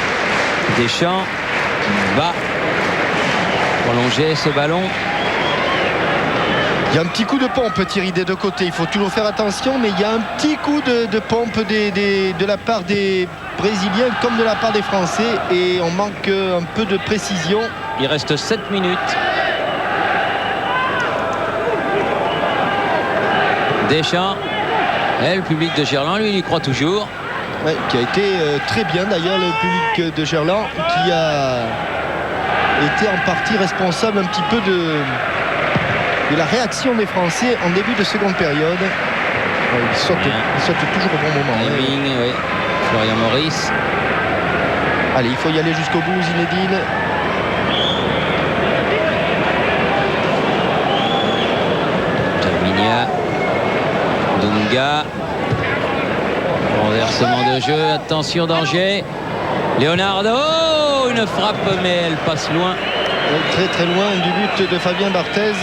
Deschamps qui va prolonger ce ballon. Il y a un petit coup de pompe, Thierry, des deux côtés. Il faut toujours faire attention, mais il y a un petit coup de pompe de la part des Brésiliens comme de la part des Français, et on manque un peu de précision. Il reste 7 minutes. Deschamps, et le public de Gerland, lui, il y croit toujours. Ouais, qui a été très bien d'ailleurs, le public de Gerland, qui a été en partie responsable un petit peu de la réaction des Français en début de seconde période. Ouais, il saute toujours au bon moment. Timing, oui. Florian Maurice. Allez, il faut y aller jusqu'au bout, Zinedine. Jalminia. Dunga. Renversement de jeu. Attention, danger. Leonardo. Une une frappe, mais elle passe loin. Très très loin du but de Fabien Barthez.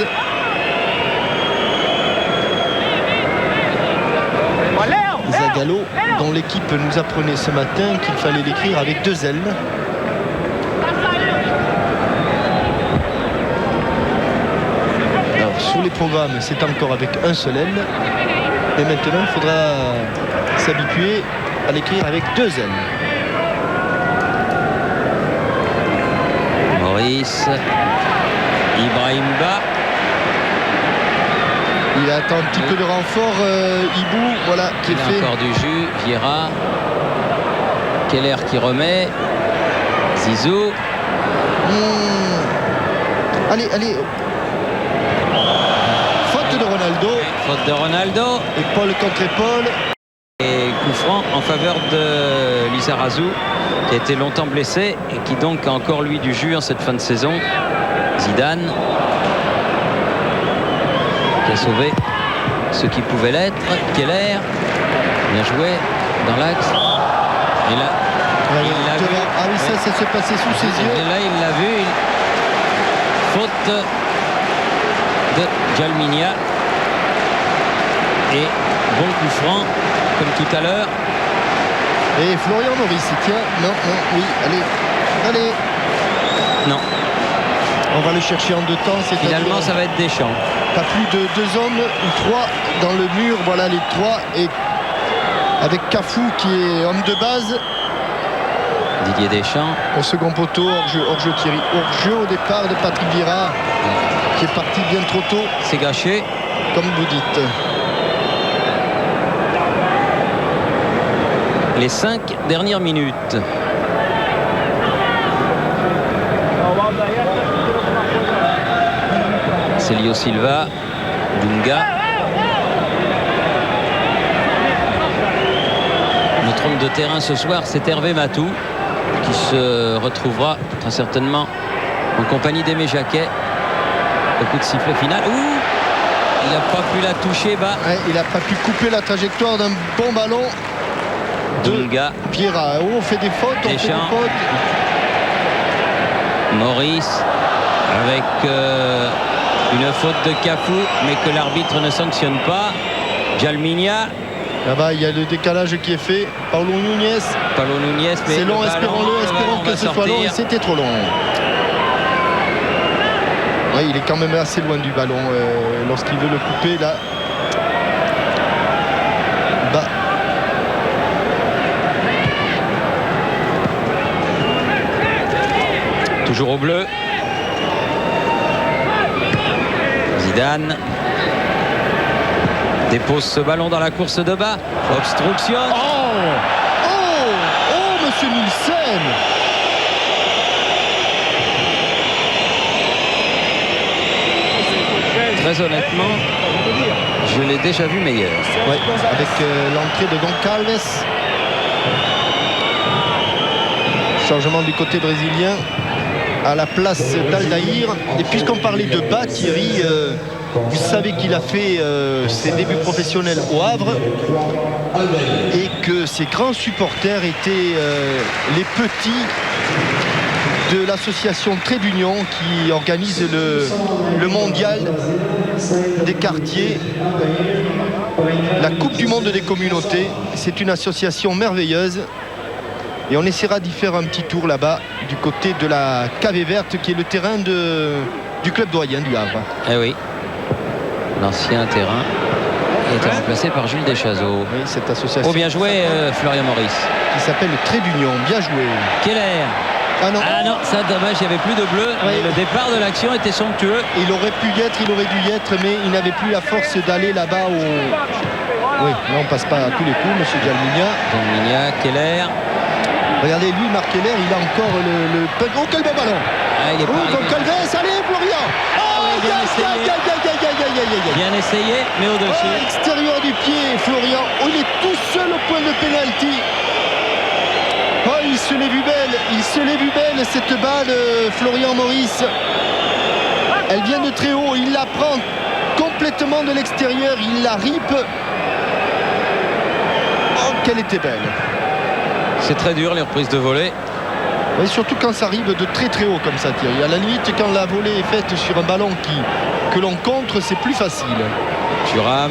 Zagallo, dont l'équipe nous apprenait ce matin qu'il fallait l'écrire avec 2 L. Alors, sur les programmes, c'est encore avec un seul L. Et maintenant, il faudra s'habituer à l'écrire avec 2 L. Maurice. Ibrahim Ba. Il attend un petit peu de renfort, Ibou, voilà, qui est fait. Encore du jus, Vieira. Keller qui remet. Zizou. Allez, allez. Faute de Ronaldo. Faute de Ronaldo. Épaule contre épaule. Et coup franc en faveur de Lizarazu, qui a été longtemps blessé et qui donc a encore lui du jus en cette fin de saison. Zidane qui a sauvé ce qui pouvait l'être. Keller, bien joué dans l'axe. Et là, il l'a vu. Ah oui, ça s'est passé sous ses yeux. Et là, il l'a vu. Faute de Jalminia. Et bon coup franc, comme tout à l'heure. Et Florian Maurice, tiens, non, oui, allez. Non. On va le chercher en 2 temps. Finalement, ça va être Deschamps. Pas plus de 2 hommes ou 3 dans le mur. Voilà les 3. Et avec Cafou qui est homme de base. Didier Deschamps. Au second poteau, hors-jeu Thierry. Hors-jeu au départ de Patrick Vieira, qui est parti bien trop tôt. C'est gâché. Comme vous dites. Les 5 dernières minutes. Célio Silva, Dunga. Notre homme de terrain ce soir, c'est Hervé Matou, qui se retrouvera très certainement en compagnie d'Aimé Jacquet. Au coup de sifflet final. Il n'a pas pu la toucher bas. Ouais, il n'a pas pu couper la trajectoire d'un bon ballon. Dunga. Vieira. On fait des fautes, on fait des fautes. Maurice avec une faute de Cafou, mais que l'arbitre ne sanctionne pas. Jalminia. Là-bas, il y a le décalage qui est fait. Paulo Núñez. C'est long, espérons que ce soit long. Et c'était trop long. Oui, il est quand même assez loin du ballon lorsqu'il veut le couper là. Bah. Toujours au bleu. Zidane dépose ce ballon dans la course de bas. Obstruction. Oh, monsieur Nielsen. Très honnêtement, je l'ai déjà vu meilleur. Ouais, avec l'entrée de Goncalves. Changement du côté brésilien à la place d'Aldaïr. Et puisqu'on parlait de bas, Thierry, vous savez qu'il a fait ses débuts professionnels au Havre et que ses grands supporters étaient les petits de l'association Trait d'Union qui organise le mondial des quartiers, la Coupe du monde des communautés. C'est une association merveilleuse et on essaiera d'y faire un petit tour là-bas du côté de la Cave Verte qui est le terrain du club doyen du Havre. Eh oui, l'ancien terrain est remplacé par Jules Deschazeaux. Oui, cette association. Bien joué Florian Maurice. Qui s'appelle le Trait d'Union, bien joué. Keller. Ah non, ça dommage, il n'y avait plus de bleu. Oui. Le départ de l'action était somptueux. Il aurait pu y être, il aurait dû y être, mais il n'avait plus la force d'aller là-bas au... Oui, là on passe pas à tous les coups, monsieur Jalminia, Keller. Regardez, lui, Marc Keller, il a encore le... Oh, quel bon ballon. Il est Goncalves, allez, Florian. Bien essayé, mais au-dessus. Extérieur du pied, Florian. Il est tout seul au point de pénalty. Il se l'est vu belle cette balle, Florian Maurice. Elle vient de très haut, il la prend complètement de l'extérieur, il la ripe. Oh, qu'elle était belle. C'est très dur les reprises de volée. Et surtout quand ça arrive de très très haut comme ça, Thierry. À la limite, quand la volée est faite sur un ballon que l'on contre, c'est plus facile. Thuram.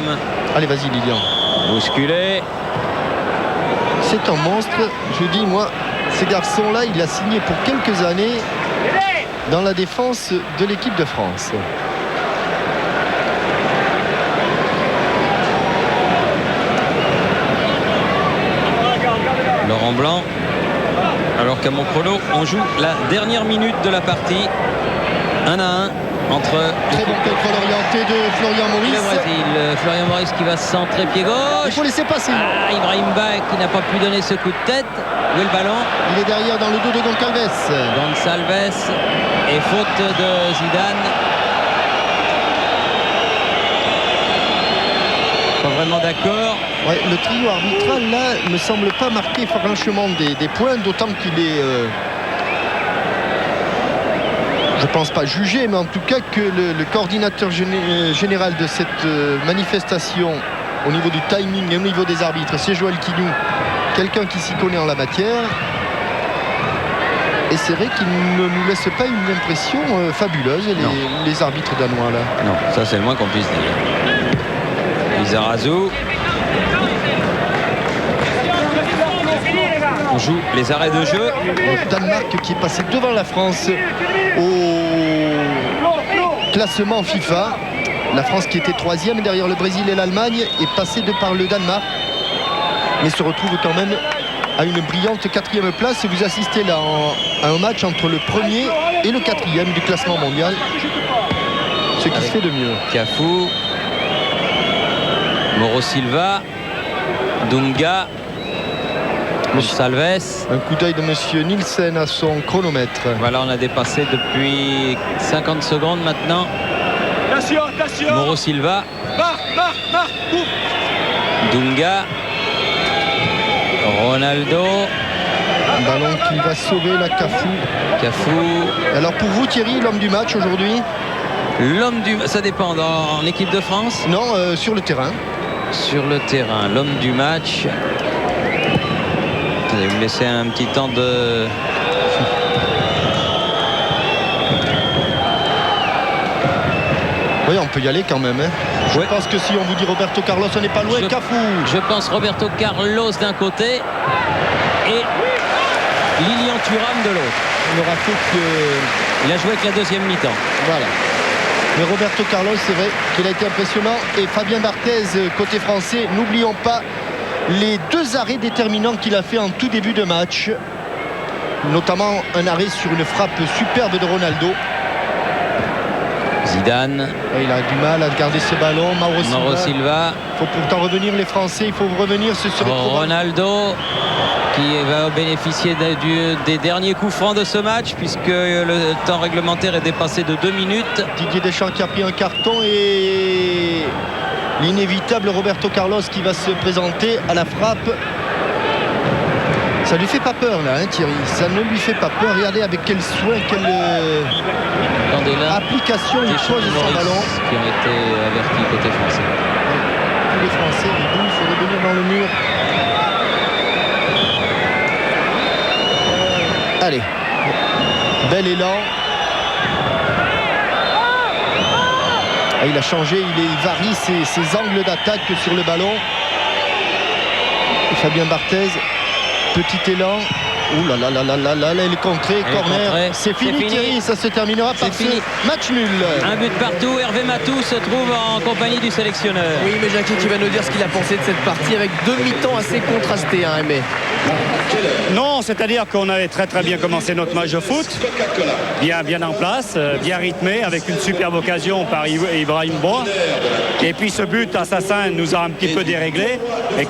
Allez, vas-y Lilian. Bousculé. C'est un monstre. Je dis, moi, ces garçons-là, il a signé pour quelques années dans la défense de l'équipe de France. Laurent Blanc. Alors qu'à mon chrono, on joue la dernière minute de la partie. 1-1 entre... Très bon contrôle orienté de Florian Maurice. Le Brésil. Florian Maurice qui va se centrer pied gauche. Il faut laisser passer. Ibrahim Ba qui n'a pas pu donner ce coup de tête. Où est le ballon? Il est derrière dans le dos de Goncalves. Gonçalves et faute de Zidane. Pas vraiment d'accord. Ouais, le trio arbitral là ne semble pas marquer franchement des points, d'autant qu'il est je pense pas jugé, mais en tout cas que le coordinateur général de cette manifestation au niveau du timing et au niveau des arbitres, c'est Joël Quignou, quelqu'un qui s'y connaît en la matière. Et c'est vrai qu'il ne nous laisse pas une impression fabuleuse, les arbitres danois là. Non, ça c'est le moins qu'on puisse dire. Lizarazu. On joue les arrêts de jeu. Le Danemark qui est passé devant la France au classement FIFA. La France qui était 3e derrière le Brésil et l'Allemagne est passée de par le Danemark, mais se retrouve quand même à une brillante 4e place. Vous assistez là à un match entre le 1er et le 4e du classement mondial, ce qui se fait de mieux. Cafu, Mauro Silva, Dunga, Gonçalves. Un coup d'œil de monsieur Nielsen à son chronomètre. Voilà, on a dépassé depuis 50 secondes maintenant. Mauro Silva, Dunga, Ronaldo. Un ballon qui va sauver la Cafu. Alors pour vous Thierry, l'homme du match aujourd'hui? Ça dépend en équipe de France? Non, sur le terrain. Sur le terrain, l'homme du match. Attendez, vous me laissez un petit temps de... Oui, on peut y aller quand même. Hein. Je pense que si on vous dit Roberto Carlos, on n'est pas loin. Cafu. Je pense Roberto Carlos d'un côté et Lilian Thuram de l'autre. On aura fait que... Il a joué avec la deuxième mi-temps. Voilà. Mais Roberto Carlos, c'est vrai qu'il a été impressionnant. Et Fabien Barthez, côté français, n'oublions pas les 2 arrêts déterminants qu'il a fait en tout début de match. Notamment un arrêt sur une frappe superbe de Ronaldo. Zidane. Et il a du mal à garder ce ballon. Mauro Silva. Il faut pourtant revenir les Français. Il faut revenir. Ce serait Ronaldo qui va bénéficier des derniers coups francs de ce match, puisque le temps réglementaire est dépassé de 2 minutes. Didier Deschamps qui a pris un carton et l'inévitable Roberto Carlos qui va se présenter à la frappe. Ça lui fait pas peur là, hein, Thierry. Ça ne lui fait pas peur. Regardez avec quel soin, quelle application il pose son ballon. Qui ont été avertis côté français. Les Français, il faut revenir dans le mur. Allez, bel élan. Et il a changé, il varie ses angles d'attaque sur le ballon. Et Fabien Barthez, petit élan. Ouh là là là là là là, il est contré, corner. C'est fini Thierry, ça se terminera par ce match nul. Un but partout, Hervé Matou se trouve en compagnie du sélectionneur. Oui, mais Jackie qui va nous dire ce qu'il a pensé de cette partie avec 2 mi-temps assez contrastés, hein, Aimé. Non, c'est-à-dire qu'on avait très bien commencé notre match de foot, bien en place, bien rythmé, avec une superbe occasion par Ibrahim Ba. Et puis ce but assassin nous a un petit peu déréglé.